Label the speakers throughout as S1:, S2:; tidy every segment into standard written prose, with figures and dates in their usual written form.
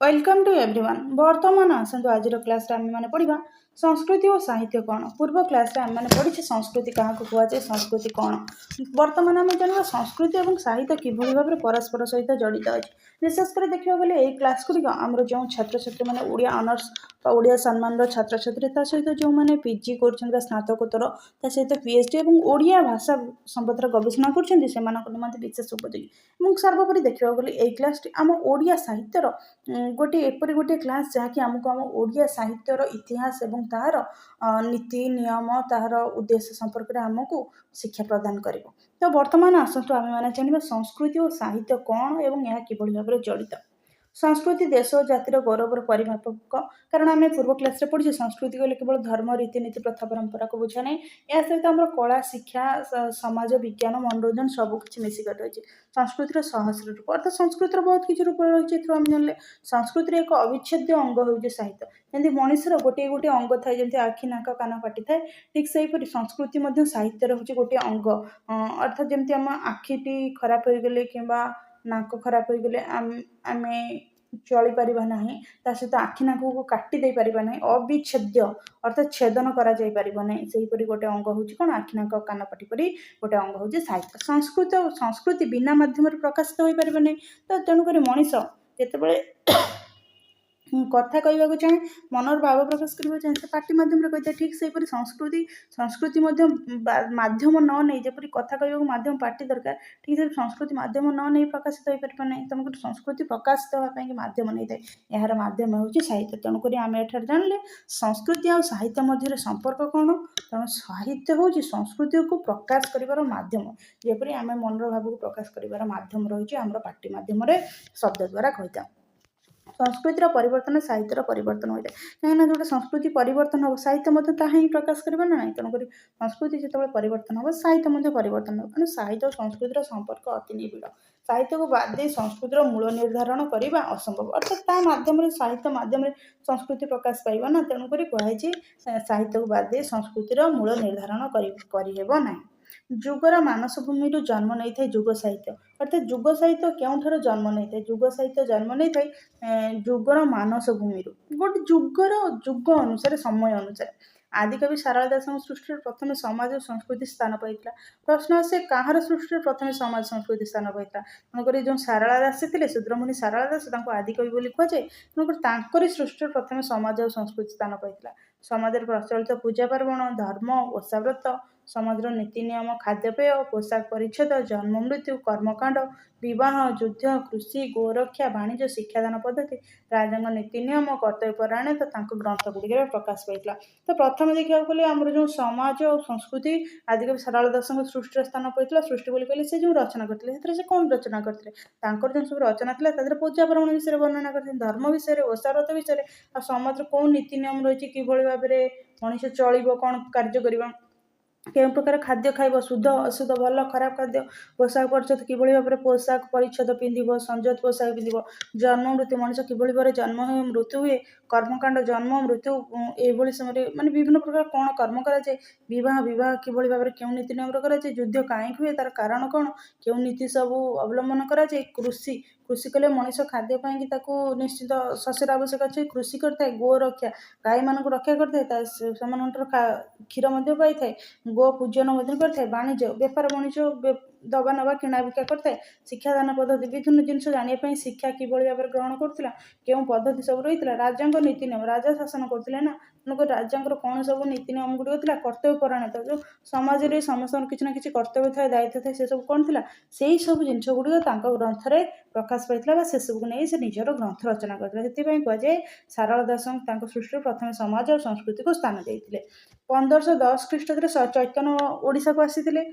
S1: Welcome to everyone. वर्तमान आसतु आज class आम मैंने पढ़ा संस्कृति और साहित्य कौन। पूर्व क्लास आम मैंने पढ़ी संस्कृति क्या कहुए, संस्कृति कौन। वर्तमान आम जानवा संस्कृति और साहित्य किभली भाव में परस्पर सहित जड़ित अच्छे। विशेषकर देखा गले यही क्लास गुड़िक आमर जो छात्र छात्री मैंने ओडिया ऑनर्स ओडिया सम्मान छात्र छात्री सहित जो मैंने पीजी कर स्नातकोत्तर सहित पीएचडी और ओडिया भाषा संबंध गवेषणा कर विशेष उपयोगी। सर्वोपरि देखा गले यही क्लास आम ओडिया साहित्यर गोटे एपरी गोटे क्लास जहाँकि आमको आम ओडिया साहित्यर इतिहास एवं तार नीति नियम तार उद्देश्य संपर्क में आमको शिक्षा प्रदान कर। तो वर्तमान आसतु आम मैंने जानवा संस्कृति और साहित्य कौन एवं यह किभली भाव में जड़ित। संस्कृति देश और जातिर गौरवर परिमापक। कारण आम पूर्व क्लास पढ़ी संस्कृति कहले केवल धर्म रीतिनीति प्रथा परंपरा को बुझा नहीं, या सहित आम कला शिक्षा समाज विज्ञान मनोरंजन सबकि मिसिक रही। संस्कृतिर सहस्र रूप अर्थात संस्कृतिर बहुत किसी रूप रही। आम जानले संस्कृतिर एक अविच्छेद्य अंग हो साहित्य। जमी मनुष्यर गोटे गोटे अंग थाए जमी आखि नाक कान पाटी थाए, ठीक से हीपरि संस्कृति साहित्य हूँ गोटे अंग। अर्थात जमी आम आखिटी खराब हो गले कि नाक खराब हो गले आम चली पारिबा नहीं, ता सहित आखि नाक को काटी दे पारिबा नहीं, अविच्छेद्य अर्थात छेदन करा जाई पारिबा नहीं। सेहीपरि गोटे अंग होची कोन आखि नाक कान पाटी परि गोटे अंग होची साहित्य। संस्कृति बिना माध्यम प्रकाशित हो पारिबा नहीं। तो तेणुक मनीष जेतेबेले कथा कहवाक चाहे मनर भाव प्रकाश करने चाहे से पार्टी मध्यम कही ठीक से संस्कृति माध्यम न नहीं जपरी कथा कहवाक माध्यम पार्टी दरकार, ठीक से संस्कृति माध्यम न नहीं प्रकाशित हो पार ना। तुमको संस्कृति प्रकाशित होगापी माध्यम नहीं थाए, यार माध्यम हूँ साहित्य। तेणुक आम एठार जानले संस्कृति और साहित्य मध्य संपर्क कौन। तेणु साहित्य हूँ संस्कृति को प्रकाश कर माध्यम, जेपरी आम मनर भाव को प्रकाश कर माध्यम रही आम पार्टी मध्यम शब्द द्वारा कही। संस्कृतिर परिवर्तन साहित्यर परिवर्तन होता है, कहीं जो संस्कृति परिवर्तन हम साहित्य ताही प्रकाश करना ना। तेणुक संस्कृति जो परिवर्तन हम साहित्य परिवर्तन हो। तेणु साहित्य और संस्कृतिर संपर्क अति निबिड़। साहित्य को बाद दे संस्कृतिर मूल निर्धारण करने असंभव, अर्थात ता माध्यम साहित्य माध्यम संस्कृति प्रकाश पाइबा ना। तेणुक कहुए साहित्य को बाद दे संस्कृतिर मूल निर्धारण करहेब ना। जुगर मानस भूमि जन्म नहीं था जुग साहित्य, अर्थात जुग साहित्य क्यों जन्म नहीं था। जुग साहित्य जन्म नहीं था जुगर मानस भूमि गोटे जुग अनुसार समय अनुसार। आदिकवि सारला दास सृष्टि प्रथम समाज और संस्कृति स्थान पाइला। प्रश्न आसे कहार सृष्टि प्रथम समाज संस्कृति स्थान पाइला। तेणुक जो सारला दास थे शूद्रमुनि सारला दास आदिकवि बोली कहुए। तेणुक सृष्टि प्रथम समाज और संस्कृति स्थान पाइला। समाज प्रचलित पूजा पार्वण धर्म ओषाव्रत समाज नीति नियम खाद्यपेय पोशाक परिच्छेद जन्म मृत्यु कर्मकांड विवाह युद्ध कृषि गोरक्षा वाणिज्य शिक्षादान पद्धति राजा नीति नियम कर्तव्य परायणता ग्रंथ गुड़िक प्रकाश पाइला। तो प्रथम देखा गले आमर जो समाज और संस्कृति आदिकवि सारला दास सृष्टि स्थान पाइला। सृष्टि बोली कहले से जो रचना करते से कौन रचना करते जो सब रचना था पूजा पार्वण विषय वर्णना करते धर्म विषय ओषाव्रत विषय आ समाज कौन नीति नियम रही कि भाव में मनुष्य चलो कौन कार्य करवा केउं प्रकार खाद्य खाइब शुद्ध अशुद्ध भल खराब खाद्य पोशाक परिच्छेद किभली भाव में पोशाक परिच्छेद पिंधिब संजत पोशाक पिंधिब जन्म मृत्यु मनुष्य किभली भाव जन्म हुए मृत्यु हुए कर्मकांड जन्म मृत्यु ये समय माने विभिन्न प्रकार कौन कर्म कराए विवाह विवाह किभली भाव में क्यों नीति नियम कराए युद्ध कहीं हुए तार कारण कौन क्यों नीति सब अवलंबन कराए कृषि कृषि कले मनुष्य खाद्य निश्चित शस्यर आवश्यक अच्छे कृषि करता गो रक्षा गाई मान रक्षा करता से क्षीर पाई था गो पूजन करता वाणिज्य बेपार वाणिज्य दबा नवा किणा बिका करता शिक्षादान पद्धति विभिन्न जिनस जानापी शिक्षा किभली भाव में ग्रहण करुला क्यों पद्धति सब रही राजा नीति नियम राजा शासन करते ना। तेणुक राजा कौन सब नीति नियम गुड़िक था कर्तव्य परायणता जो समाज में समस्त किसी ना कि कर्तव्य थाए दायित्व थाए से सब कौन थी से सब जिनस गुड़िक ग्रंथ में प्रकाश पाई से सबको नहीं से निजर ग्रंथ रचना करते। से कहुए सारला दास सृष्टि प्रथम समाज और संस्कृति को स्थान देते। 1510 ख्रीष्टाब्द चैतन्य ओडिशा को आसी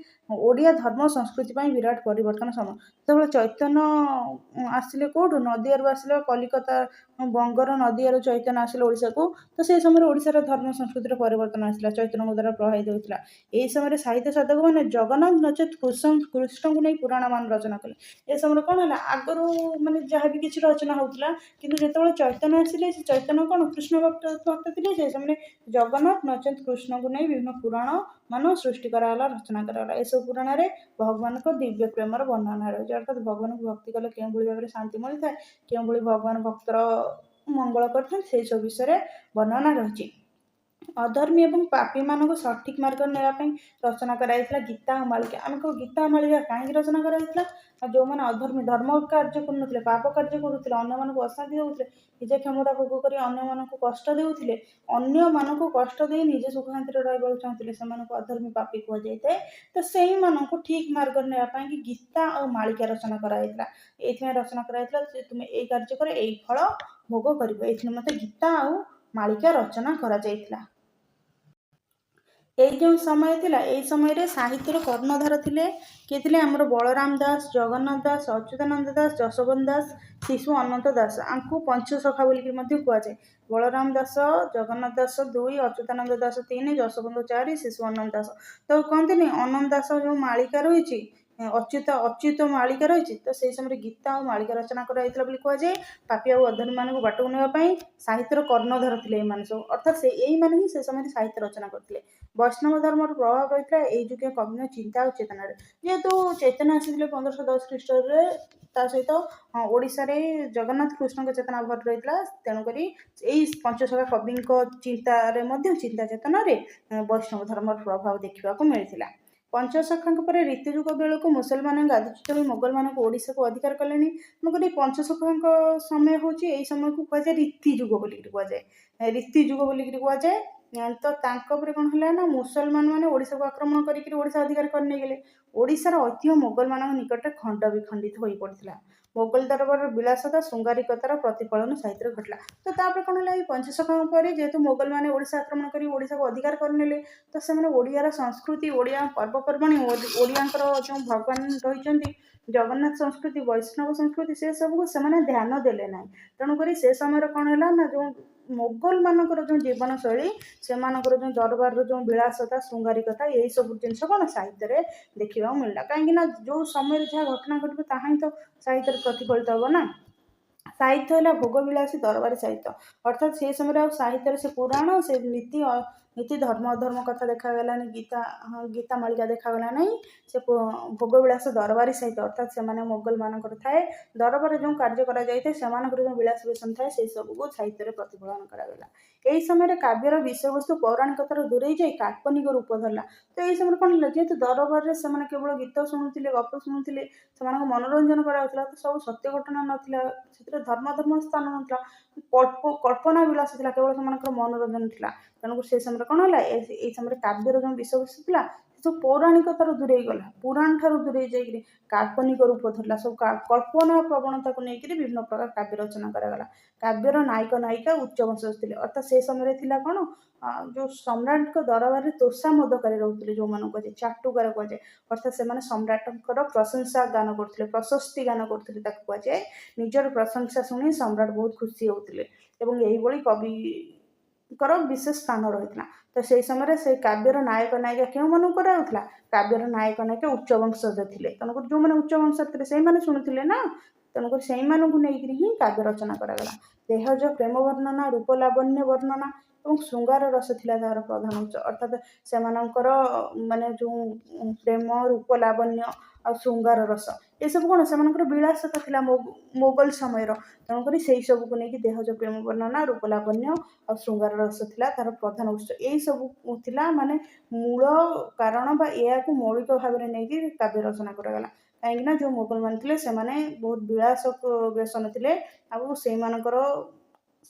S1: ओडिया धर्म संस्कृति विराट परिवर्तन समय जो चैतन्य आसिले कौटू नदियारू आसिले कलिकता बंगर नदियारू चैतन्य आसिले ओडिशा को। तो से समय ओडिशार धर्म संस्कृतिर परिवर्तन आसला चैतन्य द्वारा प्रभावित होता। यही समय साहित्य साधक मैंने जगन्नाथ नचेत कृष्ण को नहीं पुराण मान रचना कले। ए समय कौन है आगरू माने जहाँ भी किसी रचना होता कि जो चैतन्य आसिले चैतन्य कौन कृष्ण भक्त थे से समय जगन्नाथ नचेत कृष्ण को नहीं विभिन्न पुराण मान सृष्टि कराला रचना कराला। ए सब पुराण रे भगवान ଭଗବାନଙ୍କ ଦିବ୍ୟ ପ୍ରେମର ବର୍ଣ୍ଣନା ରହିଛି। ଅର୍ଥାତ୍ ଭଗବାନଙ୍କୁ ଭକ୍ତି କଲେ କେଉଁଭଳି ଭାବରେ ଶାନ୍ତି ମିଳିଥାଏ, କେଉଁଭଳି ଭଗବାନ ଭକ୍ତର ମଙ୍ଗଳ କରିଥାନ୍ତି, ସେହିସବୁ ବିଷୟରେ ବର୍ଣ୍ଣନା ରହିଛି। ଅଧର୍ମୀ ଏବଂ ପାପୀମାନଙ୍କୁ ସଠିକ୍ ମାର୍ଗରେ ନେବା ପାଇଁ ରଚନା କରାଯାଇଥିଲା ଗୀତା ଓ ମାଳିକା। ଆମେ କହୁ ଗୀତା ଓ ମାଳିକା କାହିଁକି ରଚନା କରାଯାଇଥିଲା? ଆଉ ଯେଉଁମାନେ ଅଧର୍ମୀ ଧର୍ମ କାର୍ଯ୍ୟ କରୁନଥିଲେ, ପାପ କାର୍ଯ୍ୟ କରୁଥିଲେ, ଅନ୍ୟମାନଙ୍କୁ ଅଶାନ୍ତି ଦେଉଥିଲେ, ନିଜେ କ୍ଷମତା ଭୋଗ କରି ଅନ୍ୟମାନଙ୍କୁ କଷ୍ଟ ଦେଉଥିଲେ, ଅନ୍ୟମାନଙ୍କୁ କଷ୍ଟ ଦେଇ ନିଜେ ସୁଖ ଶାନ୍ତିରେ ରହିବାକୁ ଚାହୁଁଥିଲେ, ସେମାନଙ୍କୁ ଅଧର୍ମୀ ପାପୀ କୁହାଯାଇଥାଏ। ତ ସେଇମାନଙ୍କୁ ଠିକ୍ ମାର୍ଗରେ ନେବା ପାଇଁ ଗୀତା ଆଉ ମାଳିକା ରଚନା କରାଯାଇଥିଲା। ଏଇଥିପାଇଁ ରଚନା କରାଯାଇଥିଲା ଯେ ତୁମେ ଏଇ କାର୍ଯ୍ୟ କର, ଏଇ ଫଳ ଭୋଗ କରିବ। ଏଇଥିରେ ମୋତେ ଗୀତା ଆଉ ମାଳିକା ରଚନା କରାଯାଇଥିଲା। ଏଇ ଯେଉଁ ସମୟ ଥିଲା, ଏଇ ସମୟରେ ସାହିତ୍ୟର କର୍ଣ୍ଣଧାର ଥିଲେ କିଏ ଥିଲେ? ଆମର ବଳରାମ ଦାସ, ଜଗନ୍ନାଥ ଦାସ, ଅଚ୍ୟୁତାନନ୍ଦ ଦାସ, ଯଶୋବନ୍ତ ଦାସ, ଶିଶୁ ଅନନ୍ତ ଦାସ। ଆଙ୍କୁ ପଞ୍ଚସଖା ବୋଲିକି ମଧ୍ୟ କୁହାଯାଏ। ବଳରାମ ଦାସ, ଜଗନ୍ନାଥ ଦାସ 2, ଅଚ୍ୟୁତାନନ୍ଦ ଦାସ 3, ଯଶୋବନ୍ତ 4, ଶିଶୁ ଅନନ୍ତ ଦାସ। ତ କହନ୍ତିନି ଅନନ୍ତ ଦାସ ଯେଉଁ ମାଳିକା ରହିଛି, ଅଚ୍ୟୁତ ମାଳିକା ରହିଛି, ତ ସେଇ ସମୟରେ ଗୀତା ଆଉ ମାଳିକା ରଚନା କରାଯାଇଥିଲା ବୋଲି କୁହାଯାଏ। ପାପୀ ଆଉ ଅଧର୍ମୀମାନଙ୍କୁ ବାଟକୁ ନେବା ପାଇଁ ସାହିତ୍ୟର କର୍ଣ୍ଣଧାର ଥିଲେ ଏଇମାନେ ସବୁ। ଅର୍ଥାତ୍ ଏଇମାନେ ହିଁ ସେ ସମୟରେ ସାହିତ୍ୟ ରଚନା କରିଥିଲେ। ବୈଷ୍ଣବ ଧର୍ମର ପ୍ରଭାବ ରହିଥିଲା ଏଇ ଯୁଗୀୟ କବିଙ୍କ ଚିନ୍ତା ଆଉ ଚେତନାରେ। ଯେହେତୁ ଚୈତନ୍ୟ ଆସିଥିଲେ 1510 ଖ୍ରୀଷ୍ଟରେ, ତା ସହିତ ଓଡ଼ିଶାରେ ଜଗନ୍ନାଥ କୃଷ୍ଣଙ୍କ ଚେତନା ଭରି ରହିଥିଲା। ତେଣୁକରି ଏଇ ପଞ୍ଚସଖା କବିଙ୍କ ଚିନ୍ତାରେ ମଧ୍ୟ, ଚିନ୍ତା ଚେତନାରେ ବୈଷ୍ଣବ ଧର୍ମର ପ୍ରଭାବ ଦେଖିବାକୁ ମିଳିଥିଲା। ପଞ୍ଚସଖାଙ୍କ ପରେ ରୀତିଯୁଗ ବେଳକୁ ମୁସଲମାନଙ୍କ ଆଧିପତ୍ୟ ହୋଇ ମୋଗଲମାନଙ୍କୁ ଓଡ଼ିଶାକୁ ଅଧିକାର କଲେଣି। ତେଣୁକରି ପଞ୍ଚସଖାଙ୍କ ସମୟ ହେଉଛି, ଏଇ ସମୟକୁ କୁହାଯାଏ ରୀତିଯୁଗ ବୋଲିକିରି କୁହାଯାଏ। ରୀତିଯୁଗ ବୋଲିକିରି କୁହାଯାଏ। ତ ତାଙ୍କ ପରେ କ'ଣ ହେଲା ନା, ମୁସଲମାନ ମାନେ ଓଡ଼ିଶାକୁ ଆକ୍ରମଣ କରିକିରି ଓଡ଼ିଶା ଅଧିକାର କରି ନେଇଗଲେ। ଓଡ଼ିଶାର ଐତିହ୍ୟ ମୋଗଲମାନଙ୍କ ନିକଟରେ ଖଣ୍ଡ ବିଖଣ୍ଡିତ ହୋଇ ପଡ଼ିଥିଲା। ମୋଗଲ ଦରବାରର ବିଳାସତା ଶୃଙ୍ଗାରିକତାର ପ୍ରତିଫଳନ ସାହିତ୍ୟରେ ଘଟିଲା। ତ ତାପରେ କ'ଣ ହେଲା, ଏଇ ପଞ୍ଚସଖାଙ୍କ ପରେ ଯେହେତୁ ମୋଗଲମାନେ ଓଡ଼ିଶା ଆକ୍ରମଣ କରି ଓଡ଼ିଶାକୁ ଅଧିକାର କରିନେଲେ, ତ ସେମାନେ ଓଡ଼ିଆର ସଂସ୍କୃତି, ଓଡ଼ିଆ ପର୍ବପର୍ବାଣି, ଓଡ଼ିଆଙ୍କର ଯେଉଁ ଭଗବାନ ରହିଛନ୍ତି, ଜଗନ୍ନାଥ ସଂସ୍କୃତି, ବୈଷ୍ଣବ ସଂସ୍କୃତି, ସେ ସବୁକୁ ସେମାନେ ଧ୍ୟାନ ଦେଲେ ନାହିଁ। ତେଣୁକରି ସେ ସମୟରେ କ'ଣ ହେଲା ନା, ଯେଉଁ ମୋଗଲମାନଙ୍କର ଯେଉଁ ଜୀବନଶୈଳୀ, ସେମାନଙ୍କର ଯେଉଁ ଦରବାରର ଯେଉଁ ବିଳାସତା, ଶୃଙ୍ଗାରିକତା, ଏଇସବୁ ଜିନିଷ କ'ଣ ସାହିତ୍ୟରେ ଦେଖିବାକୁ ମିଳିଲା। କାହିଁକି ନା ଯେଉଁ ସମୟରେ ଯାହା ଘଟଣା ଘଟିବ ତାହା ହିଁ ତ ସାହିତ୍ୟରେ ପ୍ରତିଫଳିତ ହେବ ନା। ସାହିତ୍ୟ ହେଲା ଭୋଗବିଳାସୀ ଦରବାରୀ ସାହିତ୍ୟ। ଅର୍ଥାତ୍ ସେ ସମୟରେ ଆଉ ସାହିତ୍ୟରେ ସେ ପୁରାଣ, ସେ ନୀତି ଧର୍ମ ଅଧର୍ମ କଥା ଦେଖାଗଲାନି, ଗୀତା ମାଳିକା ଦେଖାଗଲା ନାହିଁ। ସେ ଭୋଗବିଳାସ ଦରବାରୀ ସାହିତ୍ୟ, ଅର୍ଥାତ୍ ସେମାନେ ମୋଗଲମାନଙ୍କର ଥାଏ ଦରବାରରେ ଯେଉଁ କାର୍ଯ୍ୟ କରାଯାଇଥାଏ, ସେମାନଙ୍କର ଯେଉଁ ବିଳାସ ବେଶନ ଥାଏ, ସେଇ ସବୁକୁ ସାହିତ୍ୟରେ ପ୍ରତିଫଳନ କରାଗଲା। ଏହି ସମୟରେ କାବ୍ୟର ବିଷୟବସ୍ତୁ ପୌରାଣିକତାରୁ ଦୂରେଇ ଯାଇ କାଳ୍ପନିକ ରୂପ ଧରିଲା। ତ ଏହି ସମୟରେ କ'ଣ ହେଲା, ଯେହେତୁ ଦରବାରରେ ସେମାନେ କେବଳ ଗୀତ ଶୁଣୁଥିଲେ, ଗପ ଶୁଣୁଥିଲେ, ସେମାନଙ୍କୁ ମନୋରଞ୍ଜନ କରାଯାଉଥିଲା, ତ ସବୁ ସତ୍ୟ ଘଟଣା ନଥିଲା, ସେଥିରେ ଧର୍ମ ସ୍ଥାନ ନଥିଲା, କଳ୍ପନା ବିଳାସ ଥିଲା, କେବଳ ସେମାନଙ୍କର ମନୋରଞ୍ଜନ ଥିଲା। ତେଣୁକରି ସେ ସମୟରେ କ'ଣ ହେଲା, ଏଇ ସମୟରେ କାବ୍ୟର ଯେଉଁ ବିଷୟବସ୍ତୁ ଥିଲା, ସବୁ ପୌରାଣିକତାରୁ ଦୂରେଇ ଗଲା, ପୁରାଣ ଠାରୁ ଦୂରେଇ ଯାଇକିରି କାଳ୍ପନିକ ରୂପ ଧରିଲା। ସବୁ କଳ୍ପନା ପ୍ରବଣତାକୁ ନେଇକିରି ବିଭିନ୍ନ ପ୍ରକାର କାବ୍ୟ ରଚନା କରାଗଲା। କାବ୍ୟର ନାୟକ ନାୟିକା ଉଚ୍ଚ ବଂଶଜ ଥିଲେ। ଅର୍ଥାତ୍ ସେ ସମୟରେ ଥିଲା କ'ଣ, ଯେଉଁ ସମ୍ରାଟଙ୍କ ଦରବାରରେ ତୋଷାମଦକାରୀ ରହୁଥିଲେ, ଯେଉଁମାନଙ୍କୁ କୁହାଯାଏ ଚାଟୁକାର କୁହାଯାଏ। ଅର୍ଥାତ୍ ସେମାନେ ସମ୍ରାଟଙ୍କର ପ୍ରଶଂସା ଗାନ କରୁଥିଲେ, ପ୍ରଶସ୍ତି ଗାନ କରୁଥିଲେ, ତାକୁ କୁହାଯାଏ। ନିଜର ପ୍ରଶଂସା ଶୁଣି ସମ୍ରାଟ ବହୁତ ଖୁସି ହେଉଥିଲେ ଏବଂ ଏହିଭଳି କବିଙ୍କର ବିଶେଷ ସ୍ଥାନ ରହିଥିଲା। ତ ସେଇ ସମୟରେ ସେ କାବ୍ୟର ନାୟକ ନାୟିକା କେଉଁମାନଙ୍କୁ କରାଯାଉଥିଲା? କାବ୍ୟର ନାୟକ ନାୟିକା ଉଚ୍ଚ ବଂଶଜ ଥିଲେ। ତେଣୁକରି ଯେଉଁମାନେ ଉଚ୍ଚ ବଂଶଜ ଥିଲେ ସେଇମାନେ ଶୁଣୁଥିଲେ ନା, ତେଣୁକରି ସେଇମାନଙ୍କୁ ନେଇକିରି ହିଁ କାବ୍ୟ ରଚନା କରାଗଲା। ଦେହଜ ପ୍ରେମ ବର୍ଣ୍ଣନା, ରୂପ ଲାବଣ୍ୟ ବର୍ଣ୍ଣନା ଏବଂ ଶୃଙ୍ଗାର ରସ ଥିଲା ତାହାର ପ୍ରଧାନ ଉତ୍ସ। ଅର୍ଥାତ୍ ସେମାନଙ୍କର ମାନେ ଯେଉଁ ପ୍ରେମ, ରୂପ ଲାବଣ୍ୟ ଆଉ ଶୃଙ୍ଗାର ରସ, ଏସବୁ କ'ଣ ସେମାନଙ୍କର ବିଳାସତା ଥିଲା ମୋଗଲ ସମୟର। ତେଣୁକରି ସେଇ ସବୁକୁ ନେଇକି ଦେହଜ ପ୍ରେମ ବର୍ଣ୍ଣନା, ରୂପ ଲାବଣ୍ୟ ଆଉ ଶୃଙ୍ଗାର ରସ ଥିଲା ତାର ପ୍ରଧାନ ଉତ୍ସ। ଏଇ ସବୁ ଥିଲା ମାନେ ମୂଳ କାରଣ ବା ଏହାକୁ ମୌଳିକ ଭାବରେ ନେଇକି କାବ୍ୟ ରଚନା କରାଗଲା। କାହିଁକିନା ଯେଉଁ ମୋଗଲମାନେ ଥିଲେ ସେମାନେ ବହୁତ ବିଳାସ ବ୍ୟସନ ଥିଲେ, ଆଉ ସେଇମାନଙ୍କର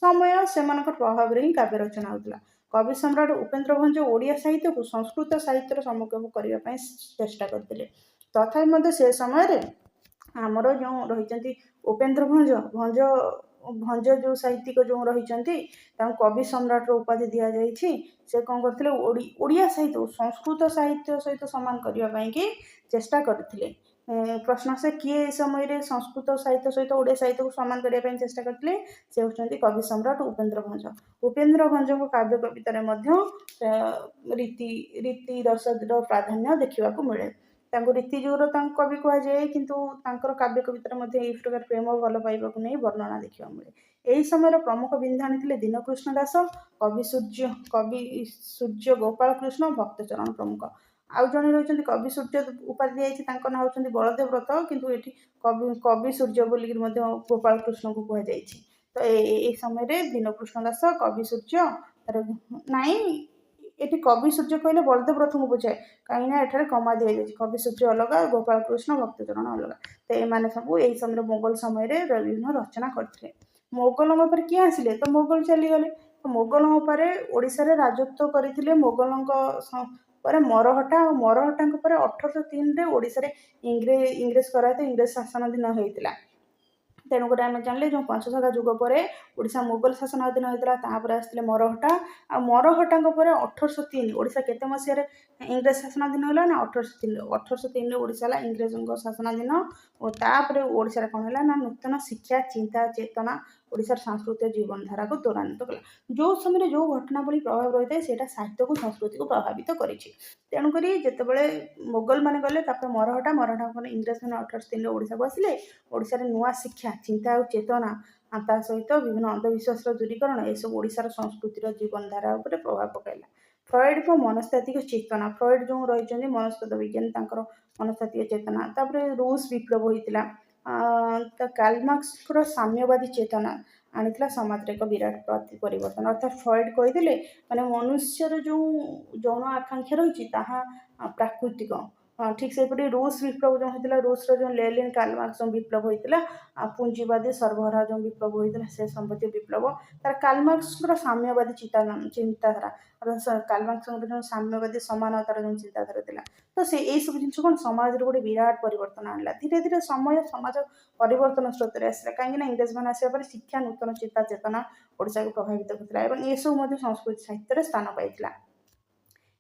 S1: ସମୟ, ସେମାନଙ୍କର ପ୍ରଭାବରେ ହିଁ କାବ୍ୟ ରଚନା ହେଉଥିଲା। କବି ସମ୍ରାଟ ଉପେନ୍ଦ୍ର ଭଞ୍ଜ ଓଡ଼ିଆ ସାହିତ୍ୟକୁ ସଂସ୍କୃତ ସାହିତ୍ୟର ସମ୍ମୁଖୀନ କରିବା ପାଇଁ ଚେଷ୍ଟା କରିଥିଲେ। ତଥାପି ମଧ୍ୟ ସେ ସମୟରେ ଆମର ଯେଉଁ ରହିଛନ୍ତି ଉପେନ୍ଦ୍ର ଭଞ୍ଜ ଯେଉଁ ସାହିତ୍ୟିକ ଯେଉଁ ରହିଛନ୍ତି, ତାଙ୍କୁ କବି ସମ୍ରାଟର ଉପାଧି ଦିଆଯାଇଛି। ସେ କ'ଣ କରିଥିଲେ, ଓଡ଼ିଆ ସାହିତ୍ୟକୁ ସଂସ୍କୃତ ସାହିତ୍ୟ ସହିତ ସମାନ କରିବା ପାଇଁକି ଚେଷ୍ଟା କରିଥିଲେ। ପ୍ରଶ୍ନ ଆସେ, କିଏ ଏ ସମୟରେ ସଂସ୍କୃତ ସାହିତ୍ୟ ସହିତ ଓଡ଼ିଆ ସାହିତ୍ୟକୁ ସମାନ କରିବା ପାଇଁ ଚେଷ୍ଟା କରିଥିଲେ? ସେ ହେଉଛନ୍ତି କବି ସମ୍ରାଟ ଉପେନ୍ଦ୍ର ଭଞ୍ଜ। ଉପେନ୍ଦ୍ର ଭଞ୍ଜଙ୍କ କାବ୍ୟ କବିତାରେ ମଧ୍ୟ ରୀତି ରସର ପ୍ରାଧାନ୍ୟ ଦେଖିବାକୁ ମିଳେ। ତାଙ୍କୁ ରୀତିଯୁଗର ତାଙ୍କୁ କବି କୁହାଯାଏ, କିନ୍ତୁ ତାଙ୍କର କାବ୍ୟ କବିତାରେ ମଧ୍ୟ ଏହି ପ୍ରକାର ପ୍ରେମ ଭଲ ପାଇବାକୁ ନେଇ ବର୍ଣ୍ଣନା ଦେଖିବାକୁ ମିଳେ। ଏହି ସମୟର ପ୍ରମୁଖ ବିନ୍ଧାଣୀ ଥିଲେ ଦୀନକୃଷ୍ଣ ଦାସ, କବି ସୂର୍ଯ୍ୟ ଗୋପାଳ କୃଷ୍ଣ, ଭକ୍ତଚରଣ ପ୍ରମୁଖ। ଆଉ ଜଣେ ରହିଛନ୍ତି କବି ସୂର୍ଯ୍ୟ ଉପାଧି ଦିଆଯାଇଛି, ତାଙ୍କ ନାଁ ହେଉଛନ୍ତି ବଳଦେବ ରଥ, କିନ୍ତୁ ଏଠି କବି ସୂର୍ଯ୍ୟ ବୋଲିକିରି ମଧ୍ୟ ଗୋପାଳ କୃଷ୍ଣଙ୍କୁ କୁହାଯାଇଛି। ତ ଏଇ ସମୟରେ ଦୀନକୃଷ୍ଣ ଦାସ କବି ସୂର୍ଯ୍ୟ ନାଇଁ, ଏଠି କବି ସୂର୍ଯ୍ୟ କହିଲେ ବଳଦେବ ରଥଙ୍କୁ ବୁଝାଏ, କାହିଁକିନା ଏଠାରେ କମା ଦିଆଯାଇଛି। କବି ସୂର୍ଯ୍ୟ ଅଲଗା, ଗୋପାଳ କୃଷ୍ଣ ଭକ୍ତଚରଣ ଅଲଗା। ତ ଏମାନେ ସବୁ ଏହି ସମୟରେ ମୋଗଲ ସମୟରେ ବିଭିନ୍ନ ରଚନା କରିଥିଲେ। ମୋଗଲଙ୍କ ଉପରେ କିଏ ଆସିଲେ? ତ ମୋଗଲ ଚାଲିଗଲେ। ତ ମୋଗଲଙ୍କ ପରେ ଓଡ଼ିଶାରେ ରାଜତ୍ୱ କରିଥିଲେ ମୋଗଲଙ୍କ ପରେ ମରହଟ୍ଟା, ଆଉ ମରହଟ୍ଟାଙ୍କ ପରେ 1803ରେ ଓଡ଼ିଶାରେ ଇଂରେଜ କରାୟତ ଇଂରେଜ ଶାସନାଧୀନ ହେଇଥିଲା। ତେଣୁକରି ଆମେ ଜାଣିଲେ ଯେଉଁ ପଞ୍ଚସଖା ଯୁଗ ପରେ ଓଡ଼ିଶା ମୋଗଲ ଶାସନାଧୀନ ହୋଇଥିଲା, ତାପରେ ଆସିଥିଲେ ମରହଟ୍ଟା। ଆଉ ମରହଟ୍ଟାଙ୍କ ପରେ 1803 ଓଡ଼ିଶା କେତେ ମସିହାରେ ଇଂରେଜ ଶାସନାଧୀନ ହେଲା ନା 1803ରେ ଓଡ଼ିଶା ହେଲା ଇଂରେଜଙ୍କ ଶାସନାଧୀନ। ଓ ତାପରେ ଓଡ଼ିଶାରେ କ'ଣ ହେଲା ନା ନୂତନ ଶିକ୍ଷା, ଚିନ୍ତା, ଚେତନା ଓଡ଼ିଶାର ସାଂସ୍କୃତିକ ଜୀବନଧାରାକୁ ତ୍ୱରାନ୍ୱିତ କଲା। ଯେଉଁ ସମୟରେ ଯେଉଁ ଘଟଣାବଳୀ ପ୍ରଭାବ ରହିଥାଏ ସେଇଟା ସାହିତ୍ୟକୁ ସଂସ୍କୃତିକୁ ପ୍ରଭାବିତ କରିଛି। ତେଣୁକରି ଯେତେବେଳେ ମୋଗଲମାନେ ଗଲେ, ତାପରେ ମରହଟ୍ଟା ପରେ ଇଂରେଜମାନେ 1803ରେ ଓଡ଼ିଶାକୁ ଆସିଲେ। ଓଡ଼ିଶାରେ ନୂଆ ଶିକ୍ଷା, ଚିନ୍ତା ଆଉ ଚେତନା, ତା ସହିତ ବିଭିନ୍ନ ଅନ୍ଧବିଶ୍ୱାସର ଦୂରୀକରଣ, ଏସବୁ ଓଡ଼ିଶାର ସଂସ୍କୃତିର ଜୀବନଧାରା ଉପରେ ପ୍ରଭାବ ପକାଇଲା। ଫ୍ରଏଡଙ୍କ ମନସ୍ତାତ୍ତ୍ୱିକ ଚେତନା, ଫ୍ରଏଡ ଯେଉଁ ରହିଛନ୍ତି ମନସ୍ତତ୍ତ୍ୱ ବିଜ୍ଞାନୀ, ତାଙ୍କର ମନସ୍ତାତ୍ତ୍ୱିକ ଚେତନା। ତାପରେ ରୁଷ ବିପ୍ଳବ ହୋଇଥିଲା। ତ କାର୍ଲମାର୍କ୍ସଙ୍କର ସାମ୍ୟବାଦୀ ଚେତନା ଆଣିଥିଲା ସମାଜରେ ଏକ ବିରାଟ ପରିବର୍ତ୍ତନ। ଅର୍ଥାତ୍ ଫ୍ରଏଡ କହିଥିଲେ ମାନେ ମନୁଷ୍ୟର ଯେଉଁ ଯୌନ ଆକାଂକ୍ଷା ରହିଛି ତାହା ପ୍ରାକୃତିକ। ଠିକ୍ ସେହିପରି ରୁଷ ବିପ୍ଳବ ଯେଉଁ ହୋଇଥିଲା, ରୁଷର ଯେଉଁ ଲେନିନ୍ କାର୍ଲମାର୍କ୍ସ ଯେଉଁ ବିପ୍ଳବ ହୋଇଥିଲା, ପୁଞ୍ଜିବାଦୀ ସର୍ବହରା ଯେଉଁ ବିପ୍ଳବ ହୋଇଥିଲା, ସେ ସମ୍ବନ୍ଧୀୟ ବିପ୍ଳବ। ତାର କାର୍ଲମାର୍କ୍ସଙ୍କର ସାମ୍ୟବାଦୀ ଚିନ୍ତାଧାରା, କାର୍ଲମାର୍କ୍ସଙ୍କର ଯେଉଁ ସାମ୍ୟବାଦୀ ସମାନତାର ଯେଉଁ ଚିନ୍ତାଧାରା ଥିଲା, ତ ସେ ଏଇସବୁ ଜିନିଷ କ'ଣ ସମାଜରେ ଗୋଟେ ବିରାଟ ପରିବର୍ତ୍ତନ ଆଣିଲା। ଧୀରେ ଧୀରେ ସମାଜ ପରିବର୍ତ୍ତନ ସ୍ରୋତରେ ଆସିଲା, କାହିଁକିନା ଇଂରେଜମାନେ ଆସିବା ପରେ ଶିକ୍ଷା, ନୂତନ ଚିନ୍ତା ଚେତନା ଓଡ଼ିଶାକୁ ପ୍ରଭାବିତ କରିଥିଲା ଏବଂ ଏସବୁ ମଧ୍ୟ ସଂସ୍କୃତି ସାହିତ୍ୟରେ ସ୍ଥାନ ପାଇଥିଲା।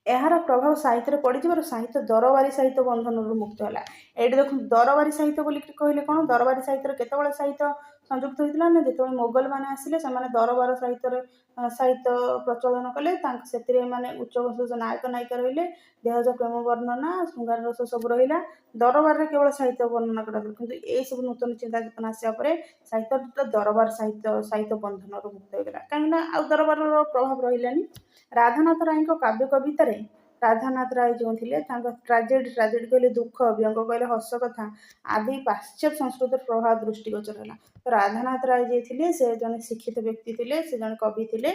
S1: ଏହାର ପ୍ରଭାବ ସାହିତ୍ୟରେ ପଡ଼ିଯିବାରୁ ସାହିତ୍ୟ ଦରବାରୀ ସାହିତ୍ୟ ବନ୍ଧନରୁ ମୁକ୍ତ ହେଲା। ଏଇଠି ଦେଖନ୍ତୁ ଦରବାରୀ ସାହିତ୍ୟ ବୋଲି କହିଲେ କ'ଣ, ଦରବାରୀ ସାହିତ୍ୟରେ କେତେବେଳେ ସାହିତ୍ୟ ସଂଯୁକ୍ତ ହୋଇଥିଲା ନା ଯେତେବେଳେ ମୋଗଲମାନେ ଆସିଲେ, ସେମାନେ ଦରବାର ସାହିତ୍ୟ ପ୍ରଚଳନ କଲେ। ସେଥିରେ ମାନେ ଉଚ୍ଚ ନାୟକ ନାୟିକା ରହିଲେ, ଦେହଜ ପ୍ରେମ ବର୍ଣ୍ଣନା, ଶୃଙ୍ଗାର ରସ ସବୁ ରହିଲା। ଦରବାରରେ କେବଳ ସାହିତ୍ୟ ବର୍ଣ୍ଣନା କରାଯାଉଥିଲା, କିନ୍ତୁ ଏଇସବୁ ନୂତନ ଚିନ୍ତା ଚେତନା ଆସିବା ପରେ ସାହିତ୍ୟଟା ଦରବାର ସାହିତ୍ୟ ବନ୍ଧନରୁ ମୁକ୍ତ ହୋଇଗଲା, କାହିଁକିନା ଆଉ ଦରବାରର ପ୍ରଭାବ ରହିଲାନି। ରାଧାନାଥ ରାୟଙ୍କ କାବ୍ୟ କବିତାରେ, ରାଧାନାଥ ରାୟ ଯେଉଁ ଥିଲେ, ତାଙ୍କ ଟ୍ରାଜେଡି କହିଲେ ଦୁଃଖ, ବ୍ୟଙ୍ଗ କହିଲେ ହସ କଥା ଆଦି ପାଶ୍ଚାତ୍ୟ ସଂସ୍କୃତିର ପ୍ରଭାବ ଦୃଷ୍ଟିଗୋଚର ହେଲା। ତ ରାଧାନାଥ ରାୟ ଯିଏ ଥିଲେ, ସେ ଜଣେ ଶିକ୍ଷିତ ବ୍ୟକ୍ତି ଥିଲେ, ସେ ଜଣେ କବି ଥିଲେ।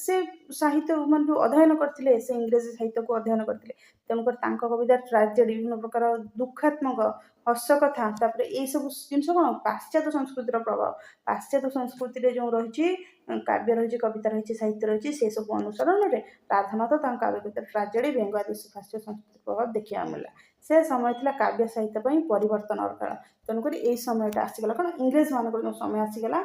S1: ସେ ସାହିତ୍ୟ ମାନେ ଯେଉଁ ଅଧ୍ୟୟନ କରିଥିଲେ, ସେ ଇଂରେଜୀ ସାହିତ୍ୟକୁ ଅଧ୍ୟୟନ କରିଥିଲେ। ତେଣୁକରି ତାଙ୍କ କବିତା ଟ୍ରାଜେଡି, ବିଭିନ୍ନ ପ୍ରକାର ଦୁଃଖାତ୍ମକ, ହସ କଥା, ତାପରେ ଏଇସବୁ ଜିନିଷ କ'ଣ ପାଶ୍ଚାତ୍ୟ ସଂସ୍କୃତିର ପ୍ରଭାବ। ପାଶ୍ଚାତ୍ୟ ସଂସ୍କୃତିରେ ଯେଉଁ ରହିଛି କାବ୍ୟ ରହିଛି, କବିତା ରହିଛି, ସାହିତ୍ୟ ରହିଛି, ସେସବୁ ଅନୁସରଣରେ ରାଧାନାଥ ତାଙ୍କ କାବ୍ୟ କବିତାରେ ଟ୍ରାଜେଡି, ବ୍ୟଙ୍ଗ ଆଦି ପାଶ୍ଚାତ୍ୟ ସଂସ୍କୃତିର ପ୍ରଭାବ ଦେଖିବାକୁ ମିଳିଲା। ସେ ସମୟ ଥିଲା କାବ୍ୟ ସାହିତ୍ୟ ପାଇଁ ପରିବର୍ତ୍ତନର କାଳ। ତେଣୁକରି ଏଇ ସମୟଟା ଆସିଗଲା କ'ଣ, ଇଂରେଜମାନଙ୍କର ଯେଉଁ ସମୟ ଆସିଗଲା,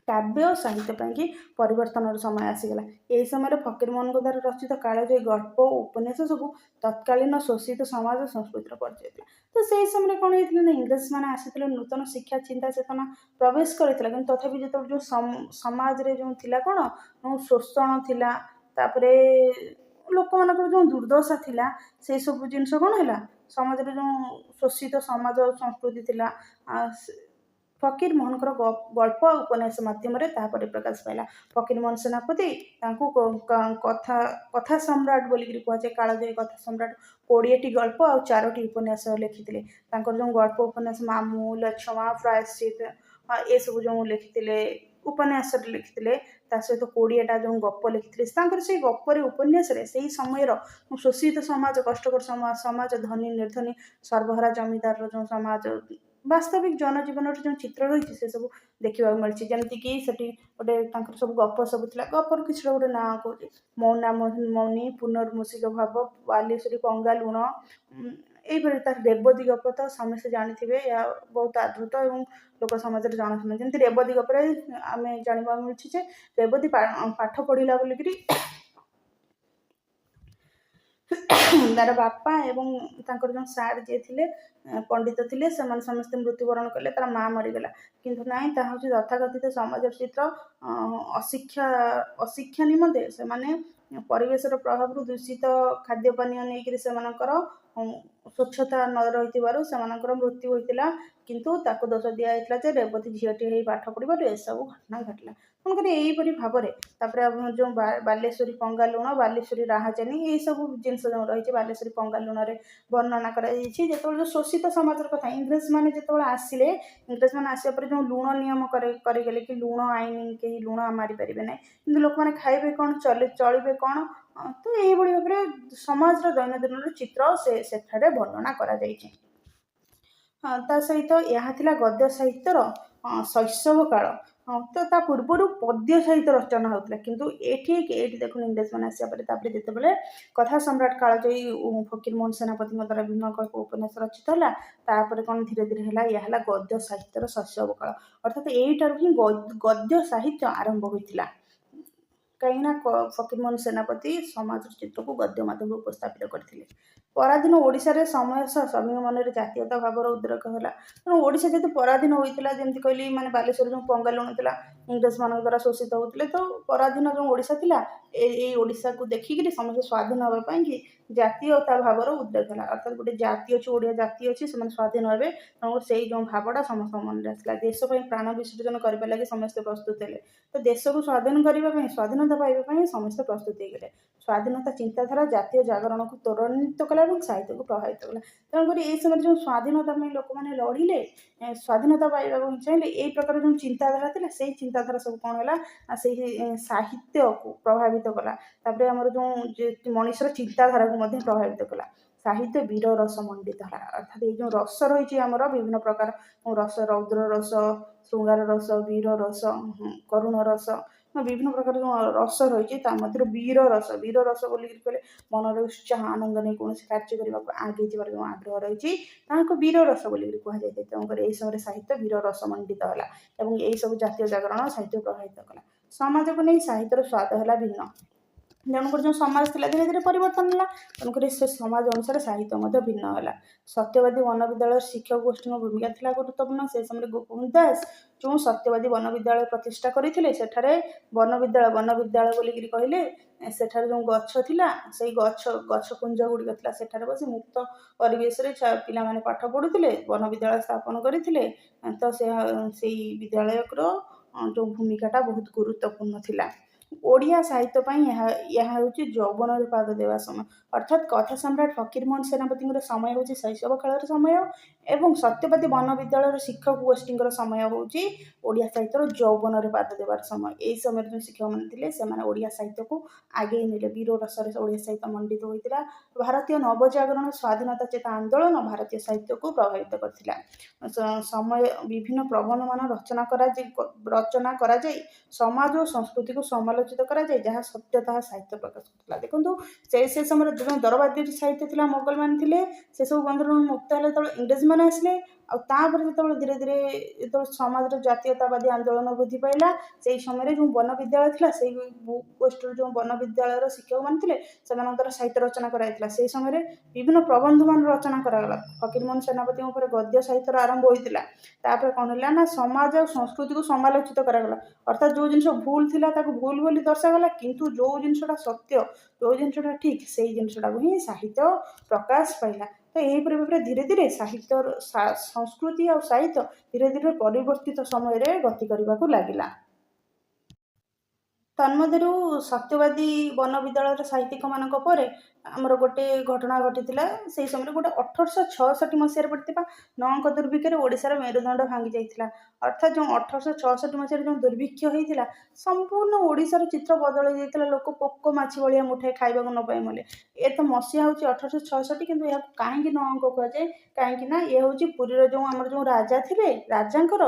S1: କାବ୍ୟ ଓ ସାହିତ୍ୟ ପାଇଁକି ପରିବର୍ତ୍ତନର ସମୟ ଆସିଗଲା। ଏହି ସମୟରେ ଫକୀରମୋହନଙ୍କ ଦ୍ୱାରା ରଚିତ କାଳଜୟୀ ଗଳ୍ପ ଓ ଉପନ୍ୟାସ ସବୁ ତତ୍କାଳୀନ ଶୋଷିତ ସମାଜ ସଂସ୍କୃତିର ପରିଚୟ ଥିଲା। ତ ସେହି ସମୟରେ କ'ଣ ହେଇଥିଲା ନା ଇଂରେଜମାନେ ଆସିଥିଲେ, ନୂତନ ଶିକ୍ଷା, ଚିନ୍ତା ଚେତନା ପ୍ରବେଶ କରିଥିଲା, କିନ୍ତୁ ତଥାପି ଯେତେବେଳେ ଯେଉଁ ସମାଜରେ ଯେଉଁ ଥିଲା କ'ଣ ଶୋଷଣ ଥିଲା, ତାପରେ ଲୋକମାନଙ୍କର ଯେଉଁ ଦୁର୍ଦ୍ଦଶା ଥିଲା, ସେସବୁ ଜିନିଷ କ'ଣ ହେଲା, ସମାଜରେ ଯେଉଁ ଶୋଷିତ ସମାଜ ସଂସ୍କୃତି ଥିଲା, ଫକୀରମୋହନଙ୍କର ଗଳ୍ପ ଆଉ ଉପନ୍ୟାସ ମାଧ୍ୟମରେ ତାହା ପରିପ୍ରକାଶ ପାଇଲା। ଫକୀରମୋହନ ସେନାପତି ତାଙ୍କୁ କଥା ସମ୍ରାଟ ବୋଲିକିରି କୁହାଯାଏ, କାଳଜୟୀ କଥା ସମ୍ରାଟ। 20ଟି ଗଳ୍ପ ଆଉ 4ଟି ଉପନ୍ୟାସ ଲେଖିଥିଲେ। ତାଙ୍କର ଯେଉଁ ଗଳ୍ପ ଉପନ୍ୟାସ ମାମୁଁ, ଲଛମା, ପ୍ରାୟଶ୍ଚିତ, ଏସବୁ ଯେଉଁ ଲେଖିଥିଲେ, ଉପନ୍ୟାସରେ ଲେଖିଥିଲେ, ତା ସହିତ 20ଟା ଯେଉଁ ଗପ ଲେଖିଥିଲେ। ତାଙ୍କର ସେଇ ଗପରେ, ଉପନ୍ୟାସରେ ସେଇ ସମୟର ଶୋଷିତ ସମାଜ, କଷ୍ଟକର ସମାଜ, ଧନୀ ନିର୍ଦ୍ଧନୀ, ସର୍ବହରା ଜମିଦାରର ଯେଉଁ ସମାଜ, ବାସ୍ତବିକ ଜନଜୀବନର ଯେଉଁ ଚିତ୍ର ରହିଛି ସେସବୁ ଦେଖିବାକୁ ମିଳିଛି। ଯେମିତିକି ସେଠି ଗୋଟେ ତାଙ୍କର ସବୁ ଗପ ସବୁ ଥିଲା। ଗପର କିଛିଟା ଗୋଟେ ନାଁ କହୁଛି, ମୌନା ମୌନି, ପୁନର୍ମୂଷିକ ଭାବ, ବାଲେଶ୍ୱରୀ ପଙ୍ଗା ଲୁଣ, ଏଇଭଳି। ତାର ରେବତୀ ଗପ ତ ସମସ୍ତେ ଜାଣିଥିବେ, ଏହା ବହୁତ ଆଦୃତ ଏବଂ ଲୋକ ସମାଜରେ ଜଣାଶୁଣା। ଯେମିତି ରେବତୀ ଗପରେ ଆମେ ଜାଣିବାକୁ ମିଳୁଛି ଯେ ରେବତୀ ପାଠ ପଢ଼ିଲା ବୋଲିକିରି ତାର ବାପା ଏବଂ ତାଙ୍କର ଯେଉଁ ସାର୍ ଯିଏ ଥିଲେ, ପଣ୍ଡିତ ଥିଲେ, ସେମାନେ ସମସ୍ତେ ମୃତ୍ୟୁବରଣ କଲେ, ତାର ମା ମରିଗଲା। କିନ୍ତୁ ନାହିଁ, ତାହା ହେଉଛି ତଥାକଥିତ ସମାଜର ଚିତ୍ର। ଅଶିକ୍ଷା ନିମନ୍ତେ ସେମାନେ ପରିବେଶର ପ୍ରଭାବରୁ ଦୂଷିତ ଖାଦ୍ୟ ପାନୀୟ ନେଇକରି ସେମାନଙ୍କର ସ୍ୱଚ୍ଛତା ନ ରହିଥିବାରୁ ସେମାନଙ୍କର ମୃତ୍ୟୁ ହୋଇଥିଲା। କିନ୍ତୁ ତାକୁ ଦୋଷ ଦିଆଯାଇଥିଲା ଯେ ରେବତୀ ଝିଅଟିଏ ହେଇ ପାଠ ପଢ଼ିବାରୁ ଏସବୁ ଘଟଣା ଘଟିଲା। ତେଣୁକରି ଏହିପରି ଭାବରେ ତାପରେ ଆମର ଯେଉଁ ବାଲେଶ୍ୱରୀ ପଙ୍ଗା ଲୁଣ, ବାଲେଶ୍ୱରୀ ରାହାଜାନୀ ଏଇସବୁ ଜିନିଷ ଯେଉଁ ରହିଛି ବାଲେଶ୍ୱରୀ ପଙ୍ଗା ଲୁଣରେ ବର୍ଣ୍ଣନା କରାଯାଇଛି। ଯେତେବେଳେ ଯେଉଁ ଶୋଷିତ ସମାଜର କଥା ଇଂରେଜମାନେ ଯେତେବେଳେ ଆସିଲେ, ଇଂରେଜମାନେ ଆସିବା ପରେ ଯେଉଁ ଲୁଣ ନିୟମ କରିଗଲେ କି ଲୁଣ ଆଇନ, କେହି ଲୁଣ ମାରିପାରିବେ ନାହିଁ, କିନ୍ତୁ ଲୋକମାନେ ଖାଇବେ କ'ଣ, ଚଳିବେ କ'ଣ, ତ ଏଇଭଳି ଭାବରେ ସମାଜର ଦୈନନ୍ଦିନର ଚିତ୍ର ସେଠାରେ ବର୍ଣ୍ଣନା କରାଯାଇଛି। ତା ସହିତ ଏହା ଥିଲା ଗଦ୍ୟ ସାହିତ୍ୟର ଶୈଶବ କାଳ। ତ ତା ପୂର୍ବରୁ ପଦ୍ୟ ସାହିତ୍ୟ ରଚନା ହେଉଥିଲା, କିନ୍ତୁ ଏଇଠି ଦେଖୁନ ଇଂରେଜମାନେ ଆସିବା ପରେ ତାପରେ ଯେତେବେଳେ କଥା ସମ୍ରାଟ କାଳଜୟୀ ଫକୀରମୋହନ ସେନାପତିଙ୍କ ଦ୍ୱାରା ବିଭିନ୍ନ ଗଳ୍ପ ଉପନ୍ୟାସ ରଚିତ ହେଲା, ତାପରେ କ'ଣ ଧୀରେ ଧୀରେ ହେଲା, ଏହା ହେଲା ଗଦ୍ୟ ସାହିତ୍ୟର ଶୈଶବ କାଳ। ଅର୍ଥାତ୍ ଏଇଠାରୁ ହିଁ ଗଦ୍ୟ ସାହିତ୍ୟ ଆରମ୍ଭ ହୋଇଥିଲା। କାହିଁକିନା ଫକୀରମୋହନ ସେନାପତି ସମାଜର ଚିତ୍ରକୁ ଗଦ୍ୟ ମାଧ୍ୟମରେ ଉପସ୍ଥାପିତ କରିଥିଲେ। ପରାଧୀନ ଓଡ଼ିଶାରେ ସମୟ ସହ ସ୍ୱାମୀଙ୍କ ମନରେ ଜାତୀୟତା ଭାବର ଉଦ୍ରେକ ହେଲା। ତେଣୁ ଓଡ଼ିଶା ଯେହେତୁ ପରାଧୀନ ହୋଇଥିଲା, ଯେମିତି କହିଲି ମାନେ ବାଲେଶ୍ୱର ଯେଉଁ ପଙ୍ଗା ଲୁଣ ଥିଲା ଇଂରେଜମାନଙ୍କ ଦ୍ୱାରା ଶୋଷିତ ହେଉଥିଲେ, ତ ପରାଧୀନ ଯେଉଁ ଓଡ଼ିଶା ଥିଲା ଏଇ ଓଡ଼ିଶାକୁ ଦେଖିକିରି ସମସ୍ତେ ସ୍ୱାଧୀନ ହେବା ପାଇଁକି ଜାତୀୟତା ଭାବର ଉଦ୍ରେକ ହେଲା। ଅର୍ଥାତ୍ ଗୋଟେ ଜାତି ଅଛି, ଓଡ଼ିଆ ଜାତି ଅଛି, ସେମାନେ ସ୍ୱାଧୀନ ହେବେ। ତେଣୁ ସେଇ ଯେଉଁ ଭାବଟା ସମସ୍ତଙ୍କ ମନରେ ଆସିଲା। ଦେଶ ପାଇଁ ପ୍ରାଣ ବିସର୍ଜନ କରିବା ଲାଗି ସମସ୍ତେ ପ୍ରସ୍ତୁତ ହେଲେ। ତ ଦେଶକୁ ସ୍ୱାଧୀନ କରିବା ପାଇଁ, ସ୍ୱାଧୀନତା ପାଇବା ପାଇଁ ସମସ୍ତେ ପ୍ରସ୍ତୁତ ହେଇଗଲେ। ସ୍ୱାଧୀନତା ଚିନ୍ତାଧାରା ଜାତୀୟ ଜାଗରଣକୁ ତ୍ୱରାନ୍ୱିତ କଲା ଏବଂ ସାହିତ୍ୟକୁ ପ୍ରଭାବିତ କଲା। ତେଣୁକରି ଏହି ସମୟରେ ଯେଉଁ ସ୍ୱାଧୀନତା ପାଇଁ ଲୋକମାନେ ଲଢ଼ିଲେ, ସ୍ୱାଧୀନତା ପାଇବାକୁ ଚାହିଁଲେ, ଏଇ ପ୍ରକାର ଯେଉଁ ଚିନ୍ତାଧାରା ଥିଲା ସେଇ ଚିନ୍ତାଧାରା ସବୁ କ'ଣ ହେଲା ନା ସେଇ ସାହିତ୍ୟକୁ ପ୍ରଭାବିତ କଲା। ତାପରେ ଆମର ଯେଉଁ ମଣିଷର ଚିନ୍ତାଧାରାକୁ ମଧ୍ୟ ପ୍ରଭାବିତ କଲା। ସାହିତ୍ୟ ବୀର ରସ ମଣ୍ଡିତ ହେଲା। ଅର୍ଥାତ୍ ଏଇ ଯେଉଁ ରସ ରହିଛି ଆମର ବିଭିନ୍ନ ପ୍ରକାର ରସ, ରୌଦ୍ର ରସ, ଶୃଙ୍ଗାର ରସ, ବୀର ରସ, କରୁଣ ରସ, ବିଭିନ୍ନ ପ୍ରକାର ଯେଉଁ ରସ ରହିଛି ତା ମଧ୍ୟରୁ ବୀର ରସ ବୋଲିକି କହିଲେ ମନରେ ଉତ୍ସାହ ଆନନ୍ଦ ନେଇ କୌଣସି କାର୍ଯ୍ୟ କରିବାକୁ ଆଗେଇ ଯିବାର ଯେଉଁ ଆଗ୍ରହ ରହିଛି ତାହାକୁ ବୀର ରସ ବୋଲିକି କୁହାଯାଇଥାଏ। ତେଣୁକରି ଏହି ସମୟରେ ସାହିତ୍ୟ ବୀର ରସ ମଣ୍ଡିତ ହେଲା ଏବଂ ଏହିସବୁ ଜାତୀୟ ଜାଗରଣ ସାହିତ୍ୟ ପ୍ରଭାବିତ କଲା। ସମାଜକୁ ନେଇ ସାହିତ୍ୟର ସ୍ୱାଦ ହେଲା ଭିନ୍ନ। ତେଣୁକରି ଯେଉଁ ସମାଜ ଥିଲା ଧୀରେ ଧୀରେ ପରିବର୍ତ୍ତନ ହେଲା। ତେଣୁକରି ସେ ସମାଜ ଅନୁସାରେ ସାହିତ୍ୟ ମଧ୍ୟ ଭିନ୍ନ ହେଲା। ସତ୍ୟବାଦୀ ବନବିଦ୍ୟାଳୟର ଶିକ୍ଷକ ଗୋଷ୍ଠୀଙ୍କ ଭୂମିକା ଥିଲା ଗୁରୁତ୍ୱପୂର୍ଣ୍ଣ। ସେ ସମୟରେ ଗୋପବନ୍ଧୁ ଦାସ ଯେଉଁ ସତ୍ୟବାଦୀ ବନବିଦ୍ୟାଳୟ ପ୍ରତିଷ୍ଠା କରିଥିଲେ, ସେଠାରେ ବନବିଦ୍ୟାଳୟ ବୋଲିକିରି କହିଲେ ସେଠାରେ ଯେଉଁ ଗଛ ଥିଲା ସେଇ ଗଛ କୁଞ୍ଜ ଗୁଡ଼ିକ ଥିଲା, ସେଠାରେ ବସି ମୁକ୍ତ ପରିବେଶରେ ପିଲାମାନେ ପାଠ ପଢ଼ୁଥିଲେ, ବନବିଦ୍ୟାଳୟ ସ୍ଥାପନ କରିଥିଲେ। ତ ସେଇ ବିଦ୍ୟାଳୟର ଯେଉଁ ଭୂମିକାଟା ବହୁତ ଗୁରୁତ୍ୱପୂର୍ଣ୍ଣ ଥିଲା। ଓଡ଼ିଆ ସାହିତ୍ୟ ପାଇଁ ଏହା ହେଉଛି ଯୌବନରେ ପାଦ ଦେବା ସମୟ। ଅର୍ଥାତ୍ କଥା ସମ୍ରାଟ ଫକୀରମୋହନ ସେନାପତିଙ୍କର ସମୟ ହେଉଛି ଶୈଶବ କାଳର ସମୟ ଏବଂ ସତ୍ୟବାଦୀ ବନବିଦ୍ୟାଳୟର ଶିକ୍ଷକ ଗୋଷ୍ଠୀଙ୍କର ସମୟ ହେଉଛି ଓଡ଼ିଆ ସାହିତ୍ୟର ଯୌବନରେ ପାଦ ଦେବାର ସମୟ। ଏହି ସମୟରେ ଯେଉଁ ଶିକ୍ଷକମାନେ ଥିଲେ ସେମାନେ ଓଡ଼ିଆ ସାହିତ୍ୟକୁ ଆଗେଇ ନେଲେ। ବୀର ରସରେ ଓଡ଼ିଆ ସାହିତ୍ୟ ମଣ୍ଡିତ ହୋଇଥିଲା। ଭାରତୀୟ ନବଜାଗରଣ ସ୍ୱାଧୀନତା ଚେତା ଆନ୍ଦୋଳନ ଭାରତୀୟ ସାହିତ୍ୟକୁ ପ୍ରଭାବିତ କରିଥିଲା। ବିଭିନ୍ନ ପ୍ରବନ୍ଧମାନ ରଚନା କରାଯାଇ ସମାଜ ଓ ସଂସ୍କୃତିକୁ ସମାଲୋଚିତ କରାଯାଏ, ଯାହା ସତ୍ୟ ତାହା ସାହିତ୍ୟ ପ୍ରକାଶ କରୁଥିଲା। ଦେଖନ୍ତୁ ସେ ସମୟରେ ଯେଉଁ ଦରବାଦୀ ସାହିତ୍ୟ ଥିଲା, ମୋଗଲମାନେ ଥିଲେ, ସେସବୁ ବନ୍ଧନରୁ ମୁକ୍ତ ହେଲେ ଯେତେବେଳେ ଇଂରେଜମାନେ ଆସିଲେ। ଆଉ ତାପରେ ଯେତେବେଳେ ଧୀରେ ଧୀରେ ଯେତେବେଳେ ସମାଜର ଜାତୀୟତାବାଦୀ ଆନ୍ଦୋଳନ ବୃଦ୍ଧି ପାଇଲା, ସେଇ ସମୟରେ ଯେଉଁ ବନବିଦ୍ୟାଳୟ ଥିଲା ସେଇ ଗୋଷ୍ଠୀର ଯେଉଁ ବନବିଦ୍ୟାଳୟର ଶିକ୍ଷକମାନେ ଥିଲେ ସେମାନଙ୍କ ଦ୍ୱାରା ସାହିତ୍ୟ ରଚନା କରାଯାଇଥିଲା। ସେହି ସମୟରେ ବିଭିନ୍ନ ପ୍ରବନ୍ଧମାନ ରଚନା କରାଗଲା। ଫକୀରମୋହନ ସେନାପତିଙ୍କ ଉପରେ ଗଦ୍ୟ ସାହିତ୍ୟର ଆରମ୍ଭ ହୋଇଥିଲା। ତାପରେ କ'ଣ ହେଲା ନା ସମାଜ ଆଉ ସଂସ୍କୃତିକୁ ସମାଲୋଚିତ କରାଗଲା। ଅର୍ଥାତ୍ ଯେଉଁ ଜିନିଷ ଭୁଲ ଥିଲା ତାକୁ ଭୁଲ ବୋଲି ଦର୍ଶାଗଲା, କିନ୍ତୁ ଯେଉଁ ଜିନିଷଟା ସତ୍ୟ, ଯେଉଁ ଜିନିଷଟା ଠିକ୍, ସେଇ ଜିନିଷଟାକୁ ହିଁ ସାହିତ୍ୟ ପ୍ରକାଶ ପାଇଲା। ତ ଏହିପରି ଭାବରେ ଧୀରେ ଧୀରେ ସାହିତ୍ୟର ସଂସ୍କୃତି ଆଉ ସାହିତ୍ୟ ଧୀରେ ଧୀରେ ପରିବର୍ତ୍ତିତ ସମୟରେ ଗତି କରିବାକୁ ଲାଗିଲା। ତନ୍ମଧ୍ୟରୁ ସତ୍ୟବାଦୀ ବନବିଦ୍ୟାଳୟର ସାହିତ୍ୟିକମାନଙ୍କ ପରେ ଆମର ଗୋଟେ ଘଟଣା ଘଟିଥିଲା। ସେହି ସମୟରେ ଗୋଟେ 1866 ମସିହାରେ ପଡ଼ିଥିବା ନଅଙ୍କ ଦୁର୍ଭିକ୍ଷରେ ଓଡ଼ିଶାର ମେରୁଦଣ୍ଡ ଭାଙ୍ଗି ଯାଇଥିଲା। ଅର୍ଥାତ୍ ଯେଉଁ 1866 ମସିହାରେ ଯେଉଁ ଦୁର୍ଭିକ୍ଷ ହେଇଥିଲା, ସମ୍ପୂର୍ଣ୍ଣ ଓଡ଼ିଶାର ଚିତ୍ର ବଦଳାଇ ଯାଇଥିଲା। ଲୋକ ପୋକ ମାଛି ଭଳିଆ ମୁଠାଏ ଖାଇବାକୁ ନ ପାଇ ମଲେ। ଏ ତ ମସିହା ହେଉଛି 1866, କିନ୍ତୁ ଏହାକୁ କାହିଁକି ନଅଙ୍କ କୁହାଯାଏ? କାହିଁକି ନା ଏ ହେଉଛି ପୁରୀର ଆମର ଯେଉଁ ରାଜା ଥିଲେ, ରାଜାଙ୍କର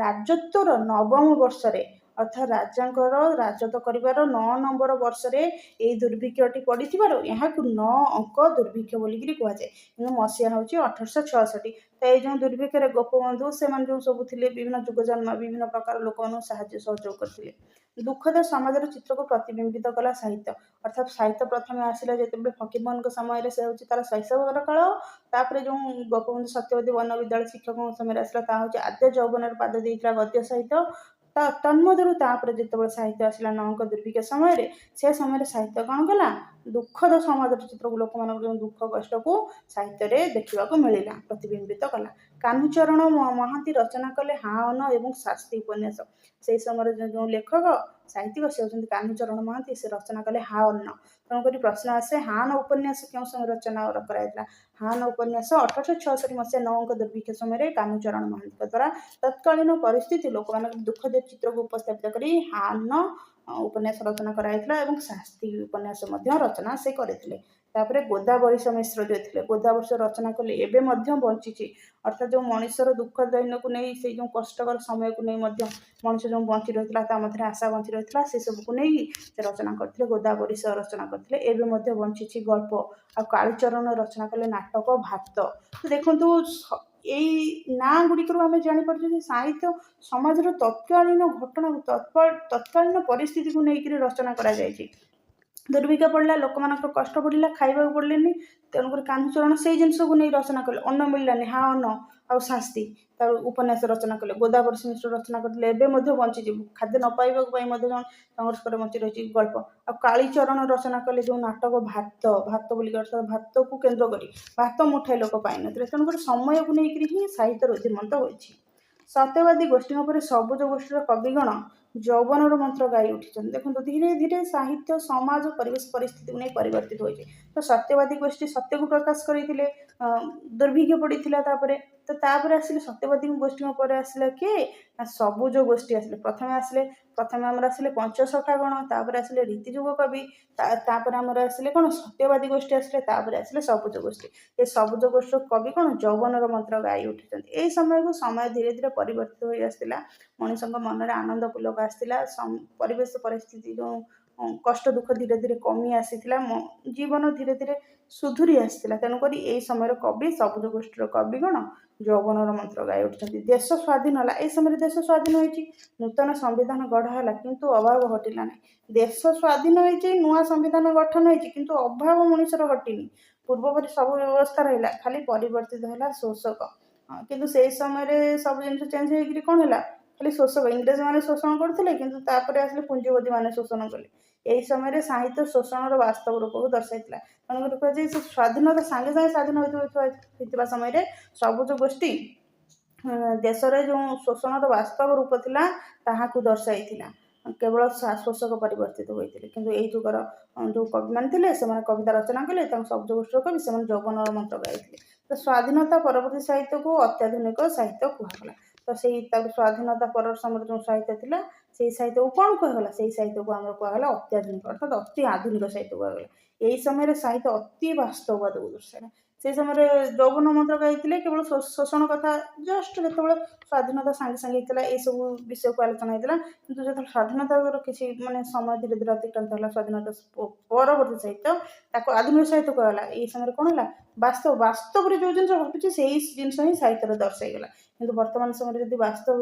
S1: ରାଜତ୍ୱର 9ମ ବର୍ଷରେ, ଅର୍ଥାତ୍ ରାଜାଙ୍କର ରାଜତ୍ୱ କରିବାର 9 ନମ୍ବର ବର୍ଷରେ ଏହି ଦୁର୍ଭିକ୍ଷଟି ପଡ଼ିଥିବାରୁ ଏହାକୁ 9 ଅଙ୍କ ଦୁର୍ଭିକ୍ଷ ବୋଲିକିରି କୁହାଯାଏ। କିନ୍ତୁ ମସିହା ହେଉଛି 1866। ତ ଏଇ ଯେଉଁ ଦୁର୍ଭିକ୍ଷରେ ଗୋପବନ୍ଧୁ ସେମାନେ ଯେଉଁ ସବୁ ଥିଲେ ବିଭିନ୍ନ ଯୁଗଜନ୍ମ ବିଭିନ୍ନ ପ୍ରକାର ଲୋକମାନଙ୍କୁ ସାହାଯ୍ୟ ସହଯୋଗ କରିଥିଲେ। ଦୁଃଖଦ ସମାଜର ଚିତ୍ରକୁ ପ୍ରତିବିମ୍ବିତ କଲା ସାହିତ୍ୟ। ଅର୍ଥାତ୍ ସାହିତ୍ୟ ପ୍ରଥମେ ଆସିଲା ଯେତେବେଳେ ଫକୀରମୋହନଙ୍କ ସମୟରେ, ସେ ହେଉଛି ତାର ଶୈଶବର କାଳ। ତାପରେ ଯେଉଁ ଗୋପବନ୍ଧୁ ସତ୍ୟବାଦୀ ବନବିଦ୍ୟାଳୟ ଶିକ୍ଷକଙ୍କ ସମୟରେ ଆସିଲା ତାହା ହେଉଛି ଆଦ୍ୟ ଯୌବନରେ ପାଦ ଦେଇଥିଲା ଗଦ୍ୟ ସାହିତ୍ୟ। ତନ୍ମଧ୍ୟରୁ ତାପରେ ଯେତେବେଳେ ସାହିତ୍ୟ ଆସିଲା ନଅଙ୍କ ଦୁର୍ଭିକ୍ଷ ସମୟରେ, ସେ ସମୟରେ ସାହିତ୍ୟ କ'ଣ କଲା, ଦୁଃଖଦ ସମାଜର ଚିତ୍ରକୁ, ଲୋକମାନଙ୍କର ଯେଉଁ ଦୁଃଖ କଷ୍ଟକୁ ସାହିତ୍ୟରେ ଦେଖିବାକୁ ମିଳିଲା, ପ୍ରତିବିମ୍ବିତ କଲା। କାହ୍ନୁଚରଣ ମହାନ୍ତି ରଚନା କଲେ ହାଅନ ଏବଂ ଶାସ୍ତି ଉପନ୍ୟାସ। ସେଇ ସମୟରେ ଯେଉଁ ଲେଖକ ସାହିତ୍ୟିକ ସେ ହେଉଛନ୍ତି କାହ୍ନୁଚରଣ ମହାନ୍ତି। ସେ ରଚନା କଲେ ହାଅନ। ତେଣୁକରି ପ୍ରଶ୍ନ ଆସେ, ହାଅନ ଉପନ୍ୟାସ କେଉଁ ସମୟରେ ରଚନା କରାଯାଇଥିଲା? ହାଅନ ଉପନ୍ୟାସ 1866 ମସିହା ନଅଙ୍କ ଦୁର୍ଭିକ୍ଷ ସମୟରେ କାହ୍ନୁଚରଣ ମହାନ୍ତିଙ୍କ ଦ୍ୱାରା ତତ୍କାଳୀନ ପରିସ୍ଥିତି, ଲୋକମାନଙ୍କ ଦୁଃଖଦ ଚିତ୍ରକୁ ଉପସ୍ଥାପିତ କରି ହାଅନ ଉପନ୍ୟାସ ରଚନା କରାଯାଇଥିଲା ଏବଂ ଶାସ୍ତି ଉପନ୍ୟାସ ମଧ୍ୟ ରଚନା ସେ କରିଥିଲେ। ତାପରେ ଗୋଦାବରୀଶ ମିଶ୍ର ଯିଏ ଥିଲେ, ଗୋଦାବରୀଶ ରଚନା କଲେ ଏବେ ମଧ୍ୟ ବଞ୍ଚିଛି, ଅର୍ଥାତ୍ ଯେଉଁ ମଣିଷର ଦୁଃଖ ଦୈନ୍ୟକୁ ନେଇ, ସେଇ ଯେଉଁ କଷ୍ଟକର ସମୟକୁ ନେଇ ମଧ୍ୟ ମଣିଷ ଯେଉଁ ବଞ୍ଚି ରହିଥିଲା, ତା ମଧ୍ୟରେ ଆଶା ବଞ୍ଚି ରହିଥିଲା, ସେ ସବୁକୁ ନେଇକି ସେ ରଚନା କରିଥିଲେ। ଗୋଦାବରୀଶ ରଚନା କରିଥିଲେ, ଏବେ ମଧ୍ୟ ବଞ୍ଚିଛି ଗଳ୍ପ। ଆଉ କାଳୀଚରଣ ରଚନା କଲେ ନାଟକ ଭାତ। ଦେଖନ୍ତୁ, ଏଇ ନାଁ ଗୁଡ଼ିକରୁ ଆମେ ଜାଣିପାରୁଛୁ ଯେ ସାହିତ୍ୟ ସମାଜର ତତ୍କାଳୀନ ଘଟଣାକୁ, ତତ୍କାଳୀନ ପରିସ୍ଥିତିକୁ ନେଇକରି ରଚନା କରାଯାଇଛି। ଦୁର୍ଭିକ୍ଷ ପଡ଼ିଲା, ଲୋକମାନଙ୍କର କଷ୍ଟ ପଡ଼ିଲା, ଖାଇବାକୁ ପଡ଼ିଲେନି, ତେଣୁକରି କାହ୍ନୁଚରଣ ସେଇ ଜିନିଷକୁ ନେଇ ରଚନା କଲେ। ଅନ୍ନ ମିଳିଲାନି, ହାଅନ ଆଉ ଶାସ୍ତି ତାର ଉପନ୍ୟାସ ରଚନା କଲେ। ଗୋଦାବରୀଶ ମିଶ୍ର ରଚନା କରିଥିଲେ, ଏବେ ମଧ୍ୟ ବଞ୍ଚିଛି, ଖାଦ୍ୟ ନ ପାଇବାକୁ ପାଇଁ ମଧ୍ୟ ସଂଘର୍ଷ କରି ବଞ୍ଚି ରହିଛି ଗଳ୍ପ। ଆଉ କାଳୀଚରଣ ରଚନା କଲେ ଯେଉଁ ନାଟକ ଭାତ, ଭାତ ବୋଲି ଅର୍ଥାତ୍ ଭାତକୁ କେନ୍ଦ୍ର କରି, ଭାତ ମୁଠାଏ ଲୋକ ପାଇନଥିଲେ, ତେଣୁକରି ସମୟକୁ ନେଇକରି ହିଁ ସାହିତ୍ୟ ରୁଦ୍ଧିମନ୍ତ ହୋଇଛି। ସତ୍ୟବାଦୀ ଗୋଷ୍ଠୀଙ୍କ ପରେ ସବୁଜ ଗୋଷ୍ଠୀର କବିଗଣ ଯୌବନର ମନ୍ତ୍ର ଗାଇ ଉଠିଛନ୍ତି। ଦେଖନ୍ତୁ, ଧୀରେ ଧୀରେ ସାହିତ୍ୟ ସମାଜ ପରିବେଶ ପରିସ୍ଥିତିକୁ ନେଇ ପରିବର୍ତ୍ତିତ ହୋଇଛି। ତ ସତ୍ୟବାଦୀ ଗୋଷ୍ଠୀ ସତ୍ୟକୁ ପ୍ରକାଶ କରିଥିଲେ, ଦୁର୍ଭିକ୍ଷ ପଡ଼ିଥିଲା, ତାପରେ ଆସିଲେ ସତ୍ୟବାଦୀ ଗୋଷ୍ଠୀଙ୍କ ପରେ ଆସିଲା କିଏ, ନା ସବୁଜ ଗୋଷ୍ଠୀ ଆସିଲେ। ପ୍ରଥମେ ଆମର ଆସିଲେ ପଞ୍ଚସଖା ଗଣ, ତାପରେ ଆସିଲେ ରୀତିଯୁଗ କବି, ତାପରେ ଆମର ଆସିଲେ କ'ଣ, ସତ୍ୟବାଦୀ ଗୋଷ୍ଠୀ ଆସିଲେ, ତାପରେ ଆସିଲେ ସବୁଜ ଗୋଷ୍ଠୀ। ଏ ସବୁଜ ଗୋଷ୍ଠୀର କବି କ'ଣ, ଯୌବନର ମନ୍ତ୍ର ଗାଇ ଉଠିଛନ୍ତି। ଏଇ ସମୟକୁ ସମୟ ଧୀରେ ଧୀରେ ପରିବର୍ତ୍ତିତ ହୋଇ ଆସିଥିଲା, ମଣିଷଙ୍କ ମନରେ ଆନନ୍ଦ ପୁଲକ ଆସିଥିଲା, ପରିବେଶ ପରିସ୍ଥିତି ଯେଉଁ କଷ୍ଟ ଦୁଃଖ ଧୀରେ ଧୀରେ କମି ଆସିଥିଲା, ଜୀବନ ଧୀରେ ଧୀରେ ସୁଧୁରି ଆସିଥିଲା। ତେଣୁକରି ଏଇ ସମୟର କବି, ସବୁଜ ଗୋଷ୍ଠୀର କବି କ'ଣ ଯୌବନର ମନ୍ତ୍ର ଗାଇ ଉଠିଛନ୍ତି। ଦେଶ ସ୍ୱାଧୀନ ହେଲା, ଏଇ ସମୟରେ ଦେଶ ସ୍ୱାଧୀନ ହୋଇଛି, ନୂତନ ସମ୍ବିଧାନ ଗଢ଼ା ହେଲା, କିନ୍ତୁ ଅଭାବ ହଟିଲା ନାହିଁ। ଦେଶ ସ୍ୱାଧୀନ ହେଇଛି, ନୂଆ ସମ୍ବିଧାନ ଗଠନ ହେଇଛି, କିନ୍ତୁ ଅଭାବ ମଣିଷର ହଟିନି। ପୂର୍ବପରି ସବୁ ବ୍ୟବସ୍ଥା ରହିଲା, ଖାଲି ପରିବର୍ତ୍ତିତ ହେଲା ଶୋଷକ। କିନ୍ତୁ ସେଇ ସମୟରେ ସବୁ ଜିନିଷ ଚେଞ୍ଜ ହେଇକିରି କ'ଣ ହେଲା, ଖାଲି ଶୋଷକ। ଇଂରେଜମାନେ ଶୋଷଣ କରୁଥିଲେ, କିନ୍ତୁ ତାପରେ ଆସିଲେ ପୁଞ୍ଜିପତିମାନେ ଶୋଷଣ କଲେ। ଏହି ସମୟରେ ସାହିତ୍ୟ ଶୋଷଣର ବାସ୍ତବ ରୂପକୁ ଦର୍ଶାଇଥିଲା। ତେଣୁକରି କୁହାଯାଏ, ସେ ସ୍ୱାଧୀନତା ସାଙ୍ଗେ ସାଙ୍ଗେ ସ୍ୱାଧୀନ ହୋଇଥିବା ସମୟରେ ସବୁଜ ଗୋଷ୍ଠୀ ଦେଶରେ ଯେଉଁ ଶୋଷଣର ବାସ୍ତବ ରୂପ ଥିଲା ତାହାକୁ ଦର୍ଶାଇଥିଲା। କେବଳ ଶୋଷକ ପରିବର୍ତ୍ତିତ ହୋଇଥିଲେ। କିନ୍ତୁ ଏଇ ଯୁଗର ଯେଉଁ କବିମାନେ ଥିଲେ, ସେମାନେ କବିତା ରଚନା କଲେ, ତାଙ୍କୁ ସବୁଜ ଗୋଷ୍ଠୀର କବି, ସେମାନେ ଯୌବନର ମନ୍ତ୍ର ଗାଇଥିଲେ। ତ ସ୍ୱାଧୀନତା ପରବର୍ତ୍ତୀ ସାହିତ୍ୟକୁ ଅତ୍ୟାଧୁନିକ ସାହିତ୍ୟ କୁହାଗଲା। ତ ସେଇ ତାପରେ ସ୍ୱାଧୀନତା ପର ସମୟରେ ଯେଉଁ ସାହିତ୍ୟ ଥିଲା, ସେଇ ସାହିତ୍ୟକୁ କ'ଣ କୁହାଗଲା, ସେଇ ସାହିତ୍ୟକୁ ଆମର କୁହାଗଲା ଅତ୍ୟାଧୁନିକ, ଅର୍ଥାତ୍ ଅତି ଆଧୁନିକ ସାହିତ୍ୟ କୁହାଗଲା। ଏହି ସମୟରେ ସାହିତ୍ୟ ଅତି ବାସ୍ତବବାଦକୁ ଦର୍ଶାଇଲା। ସେଇ ସମୟରେ ଯୌବନ ମନ୍ତ୍ର ଗାଇଥିଲେ, କେବଳ ଶୋଷଣ କଥା, ଜଷ୍ଟ ଯେତେବେଳେ ସ୍ୱାଧୀନତା ସାଙ୍ଗେ ସାଙ୍ଗେ ହେଇଥିଲା, ଏଇସବୁ ବିଷୟକୁ ଆଲୋଚନା ହେଇଥିଲା। କିନ୍ତୁ ଯେତେବେଳେ ସ୍ୱାଧୀନତାର କିଛି ସମୟ ଧୀରେ ଧୀରେ ଅତିକ୍ରାନ୍ତ ହେଲା, ସ୍ୱାଧୀନତା ପରବର୍ତ୍ତୀ ସାହିତ୍ୟ, ତାକୁ ଆଧୁନିକ ସାହିତ୍ୟ କୁହାଗଲା। ଏଇ ସମୟରେ କ'ଣ ହେଲା, ବାସ୍ତବରେ ଯେଉଁ ଜିନିଷ ଘଟୁଛି ସେଇ ଜିନିଷ ହିଁ ସାହିତ୍ୟରେ ଦର୍ଶାଇଗଲା। କିନ୍ତୁ ବର୍ତ୍ତମାନ ସମୟରେ ଯଦି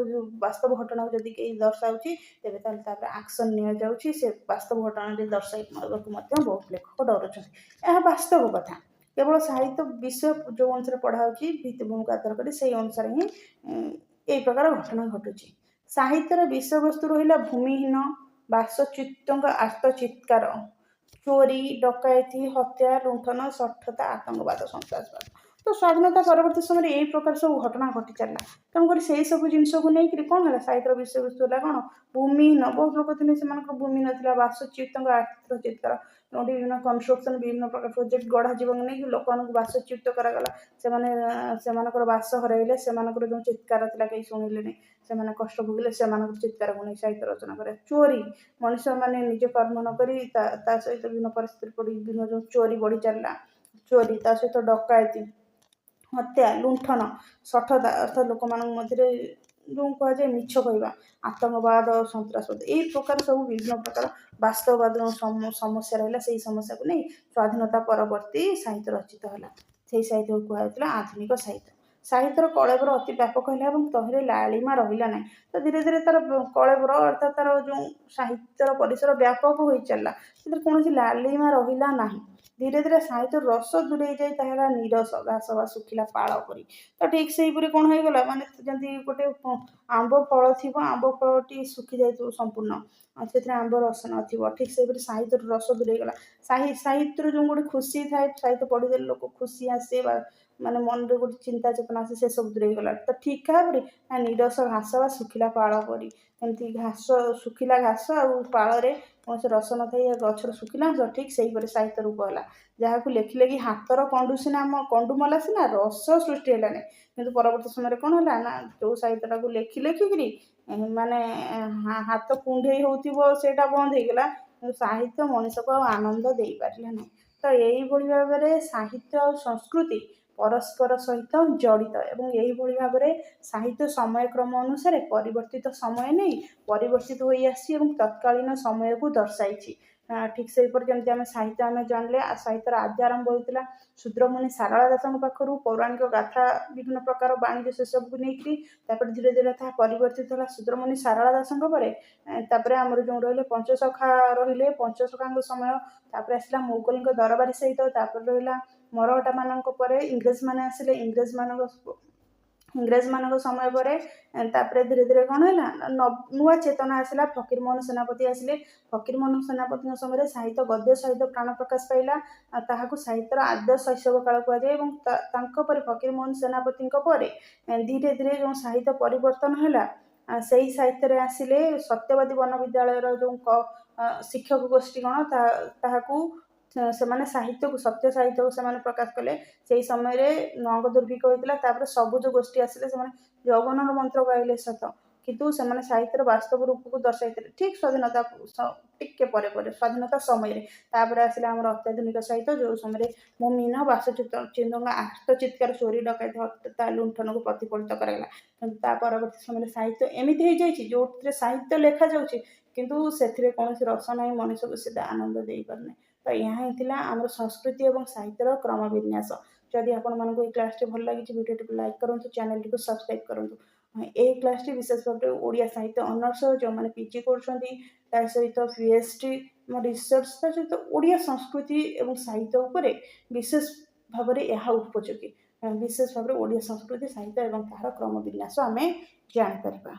S1: ବାସ୍ତବ ଘଟଣାକୁ ଯଦି କେହି ଦର୍ଶାଉଛି, ତେବେ ତାହେଲେ ତାପରେ ଆକ୍ସନ୍ ନିଆଯାଉଛି। ସେ ବାସ୍ତବ ଘଟଣାଟି ଦର୍ଶାଇବାକୁ ମଧ୍ୟ ବହୁତ ଲେଖକ ଡରୁଛନ୍ତି। ଏହା ବାସ୍ତବ କଥା। କେବଳ ସାହିତ୍ୟ ବିଷୟ ଯେଉଁ ଅନୁସାରେ ପଢ଼ା ହେଉଛି, ଭିତ୍ତିଭୂମିକୁ ଆଧାର କରି ସେଇ ଅନୁସାରେ ହିଁ ଏଇ ପ୍ରକାର ଘଟଣା ଘଟୁଛି। ସାହିତ୍ୟର ବିଷୟବସ୍ତୁ ରହିଲା ଭୂମିହୀନ ବାସଚ୍ୟୁତଙ୍କ ଆର୍ତ୍ତଚିତ୍କାର, ଚୋରି ଡକାୟତି, ହତ୍ୟା ଲୁଣ୍ଠନ, ଶଠତା, ଆତଙ୍କବାଦ, ସନ୍ତ୍ରାସବାଦ। ତ ସ୍ୱାଧୀନତା ପରବର୍ତ୍ତୀ ସମୟରେ ଏଇ ପ୍ରକାର ସବୁ ଘଟଣା ଘଟି ଚାଲିଲା। ତେଣୁକରି ସେଇ ସବୁ ଜିନିଷକୁ ନେଇକରି କ'ଣ ହେଲା, ସାହିତ୍ୟର ବିଷୟବସ୍ତୁ ହେଲା କ'ଣ, ଭୂମିହୀନ। ବହୁତ ଲୋକ ଥିଲେ, ସେମାନଙ୍କର ଭୂମି ନଥିଲା। ବାସଚ୍ୟୁତଙ୍କ ଆର୍ତ୍ତଚିତ୍କାର, ବିଭିନ୍ନ କନଷ୍ଟ୍ରକ୍ସନ୍, ବିଭିନ୍ନ ପ୍ରକାର ପ୍ରୋଜେକ୍ଟ ଗଢ଼ାଯିବାକୁ ନେଇକି ଲୋକମାନଙ୍କୁ ବାସଚ୍ୟୁତ କରାଗଲା। ସେମାନଙ୍କର ବାସ ହରାଇଲେ, ସେମାନଙ୍କର ଯେଉଁ ଚିତ୍କାର ଥିଲା କେହି ଶୁଣିଲେନି, ସେମାନେ କଷ୍ଟ ଭୋଗିଲେ, ସେମାନଙ୍କର ଚିତ୍କାରକୁ ନେଇ ସାହିତ୍ୟ ରଚନା କରେ। ଚୋରି, ମଣିଷମାନେ ନିଜେ କର୍ମ ନ କରି ତା ସହିତ ବିଭିନ୍ନ ପରିସ୍ଥିତିରେ ପଡ଼ି ବିଭିନ୍ନ ଯେଉଁ ଚୋରି ବଢ଼ି ଚାଲିଲା, ଚୋରି, ତା ସହିତ ଡକାୟତି, ହତ୍ୟା, ଲୁଣ୍ଠନ, ଶଠତା, ଅର୍ଥାତ୍ ଲୋକମାନଙ୍କ ମଧ୍ୟରେ ଯେଉଁ କୁହାଯାଏ ମିଛ କହିବା, ଆତଙ୍କବାଦ, ସନ୍ତ୍ରାସବାଦ, ଏଇ ପ୍ରକାର ସବୁ ବିଭିନ୍ନ ପ୍ରକାର ବାସ୍ତବବାଦ ସମସ୍ୟା ରହିଲା। ସେଇ ସମସ୍ୟାକୁ ନେଇ ସ୍ୱାଧୀନତା ପରବର୍ତ୍ତୀ ସାହିତ୍ୟ ରଚିତ ହେଲା। ସେଇ ସାହିତ୍ୟକୁ କୁହାଯାଉଥିଲା ଆଧୁନିକ ସାହିତ୍ୟ। ସାହିତ୍ୟର କଳେବର ଅତି ବ୍ୟାପକ ହେଲା ଏବଂ ତହିଁରେ ଲାଳିମା ରହିଲା ନାହିଁ। ତ ଧୀରେ ଧୀରେ ତାର କଳେବର ଅର୍ଥାତ୍ ତାର ଯେଉଁ ସାହିତ୍ୟର ପରିସର ବ୍ୟାପକ ହୋଇ ଚାଲିଲା, ସେଥିରେ କୌଣସି ଲାଳିମା ରହିଲା ନାହିଁ। ଧୀରେ ଧୀରେ ସାହିତ୍ୟରୁ ରସ ଦୂରେଇ ଯାଇ ତାହା ହେଲା ନୀରସ ଘାସ ବା ଶୁଖିଲା ପାଳ ପରି। ତ ଠିକ୍ ସେହିପରି କ'ଣ ହେଇଗଲା, ମାନେ ଯେମିତି ଗୋଟେ ଆମ୍ବ ଫଳ ଥିବ, ଆମ୍ବ ଫଳଟି ଶୁଖି ଯାଇଥିବ ସମ୍ପୂର୍ଣ୍ଣ, ସେଥିରେ ଆମ୍ବ ରସ ନଥିବ। ଠିକ୍ ସେହିପରି ସାହିତ୍ୟରୁ ରସ ଦୂରେଇଗଲା। ସାହିତ୍ୟରୁ ଯେଉଁ ଗୋଟେ ଖୁସି ଥାଏ, ସାହିତ୍ୟ ପଢ଼ିଦେଲେ ଲୋକ ଖୁସି ଆସେ ବା ମାନେ ମନରେ ଗୋଟେ ଚିନ୍ତା ଚେତନା ଆସେ, ସେସବୁ ଦୂରେଇଗଲା। ତ ଠିକ୍ ଭାବରେ ନୀରସ ଘାସ ବା ଶୁଖିଲା ପାଳ ପରି। ଏମିତି ଘାସ, ଶୁଖିଲା ଘାସ ଆଉ ପାଳରେ କୌଣସି ରସ ନଥାଏ, ଗଛର ଶୁଖିଲା ଘାସ, ଠିକ୍ ସେହିପରି ସାହିତ୍ୟ ରୂପ ହେଲା, ଯାହାକୁ ଲେଖିଲେ କି ହାତର କଣ୍ଡୁମଲା ସିନା ରସ ସୃଷ୍ଟି ହେଲାନି। କିନ୍ତୁ ପରବର୍ତ୍ତୀ ସମୟରେ କ'ଣ ହେଲା ନା, ଯେଉଁ ସାହିତ୍ୟଟାକୁ ଲେଖିକିରି ମାନେ ହାତ କୁଣ୍ଢେଇ ହେଉଥିବ ସେଇଟା ବନ୍ଦ ହେଇଗଲା, କିନ୍ତୁ ସାହିତ୍ୟ ମଣିଷକୁ ଆଉ ଆନନ୍ଦ ଦେଇପାରିଲା ନାହିଁ। ତ ଏଇଭଳି ଭାବରେ ସାହିତ୍ୟ ଆଉ ସଂସ୍କୃତି ପରସ୍ପର ସହିତ ଜଡ଼ିତ ଏବଂ ଏଇଭଳି ଭାବରେ ସାହିତ୍ୟ ସମୟକ୍ରମ ଅନୁସାରେ ପରିବର୍ତ୍ତିତ ସମୟ ନେଇ ପରିବର୍ତ୍ତିତ ହୋଇ ଆସିଛି ଏବଂ ତତ୍କାଳୀନ ସମୟକୁ ଦର୍ଶାଇଛି। ଠିକ୍ ସେହିପରି ଯେମିତି ଆମେ ଜାଣିଲେ, ସାହିତ୍ୟର ଆଦି ଆରମ୍ଭ ହୋଇଥିଲା ଶୂଦ୍ରମୁନି ସାରଳା ଦାସଙ୍କ ପାଖରୁ, ପୌରାଣିକ ଗାଥା ବିଭିନ୍ନ ପ୍ରକାର ବାଣିଜ୍ୟ ସେସବୁକୁ ନେଇକରି। ତାପରେ ଧୀରେ ଧୀରେ ତାହା ପରିବର୍ତ୍ତିତ ହେଲା ଶୂଦ୍ରମୁନି ସାରଳା ଦାସଙ୍କ ପରେ। ତାପରେ ଆମର ଯେଉଁ ରହିଲେ ପଞ୍ଚସଖା ରହିଲେ, ପଞ୍ଚସଖାଙ୍କ ସମୟ। ତାପରେ ଆସିଲା ମୋଗଲଙ୍କ ଦରବାରୀ ସହିତ। ତାପରେ ରହିଲା ମରହଟାମାନଙ୍କ ପରେ ଇଂରେଜମାନେ ଆସିଲେ। ଇଂରେଜମାନଙ୍କ ସମୟ ପରେ ତାପରେ ଧୀରେ ଧୀରେ କ'ଣ ହେଲା, ନୂଆ ଚେତନା ଆସିଲା। ଫକୀରମୋହନ ସେନାପତି ଆସିଲେ। ଫକୀରମୋହନ ସେନାପତିଙ୍କ ସମୟରେ ସାହିତ୍ୟ, ଗଦ୍ୟ ସାହିତ୍ୟ ପ୍ରାଣ ପ୍ରକାଶ ପାଇଲା। ତାହାକୁ ସାହିତ୍ୟର ଆଦ୍ୟ ଶୈଶବ କାଳ କୁହାଯାଏ। ଏବଂ ତାଙ୍କ ପରେ ଫକୀରମୋହନ ସେନାପତିଙ୍କ ପରେ ଧୀରେ ଧୀରେ ଯେଉଁ ସାହିତ୍ୟ ପରିବର୍ତ୍ତନ ହେଲା, ସେହି ସାହିତ୍ୟରେ ଆସିଲେ ସତ୍ୟବାଦୀ ବନ ବିଦ୍ୟାଳୟର ଯେଉଁ ଶିକ୍ଷକ ଗୋଷ୍ଠୀଗଣ, ତାହାକୁ ସେମାନେ ସାହିତ୍ୟକୁ, ସତ୍ୟ ସାହିତ୍ୟକୁ ସେମାନେ ପ୍ରକାଶ କଲେ। ସେହି ସମୟରେ ଅଙ୍ଗ ଦୁର୍ଭିକ୍ଷ ହୋଇଥିଲା। ତାପରେ ସବୁଜ ଗୋଷ୍ଠୀ ଆସିଲେ, ସେମାନେ ଯୌବନର ମନ୍ତ୍ର ଗାଇଲେ ସତ, କିନ୍ତୁ ସେମାନେ ସାହିତ୍ୟର ବାସ୍ତବ ରୂପକୁ ଦର୍ଶାଇଥିଲେ ଠିକ୍ ସ୍ୱାଧୀନତା ଟିକେ ପରେ ସ୍ୱାଧୀନତା ସମୟରେ। ତାପରେ ଆସିଲା ଆମର ଅତ୍ୟାଧୁନିକ ସାହିତ୍ୟ, ଯେଉଁ ସମୟରେ ଭୂମିହୀନ ବାସଚିହ୍ନଙ୍କ ଆର୍ତ୍ତଚିତ୍କାର, ଚୋରି ଡକାୟତି, ହତ୍ୟା, ଲୁଣ୍ଠନକୁ ପ୍ରତିଫଳିତ କରାଗଲା। କିନ୍ତୁ ତା ପରବର୍ତ୍ତୀ ସମୟରେ ସାହିତ୍ୟ ଏମିତି ହେଇଯାଇଛି ଯେଉଁଥିରେ ସାହିତ୍ୟ ଲେଖାଯାଉଛି କିନ୍ତୁ ସେଥିରେ କୌଣସି ରସ ନାହିଁ, ମଣିଷକୁ ସେଇଟା ଆନନ୍ଦ ଦେଇପାରୁନାହିଁ। ତ ଏହା ହିଁ ଥିଲା ଆମର ସଂସ୍କୃତି ଏବଂ ସାହିତ୍ୟର କ୍ରମବିନ୍ୟାସ। ଯଦି ଆପଣମାନଙ୍କୁ ଏହି କ୍ଲାସ୍ଟି ଭଲ ଲାଗିଛି, ଭିଡ଼ିଓଟିକୁ ଲାଇକ୍ କରନ୍ତୁ, ଚ୍ୟାନେଲଟିକୁ ସବସ୍କ୍ରାଇବ୍ କରନ୍ତୁ। ଏହି କ୍ଲାସ୍ଟି ବିଶେଷ ଭାବରେ ଓଡ଼ିଆ ସାହିତ୍ୟ ଅନର୍ସ ଯେଉଁମାନେ ପିଜି କରୁଛନ୍ତି, ତା ସହିତ PhD ରିସର୍ଚ୍ଚ, ତା ସହିତ ଓଡ଼ିଆ ସଂସ୍କୃତି ଏବଂ ସାହିତ୍ୟ ଉପରେ ବିଶେଷ ଭାବରେ ଏହା ଉପଯୋଗୀ। ବିଶେଷ ଭାବରେ ଓଡ଼ିଆ ସଂସ୍କୃତି, ସାହିତ୍ୟ ଏବଂ ତାହାର କ୍ରମବିନ୍ୟାସ ଆମେ ଜାଣିପାରିବା।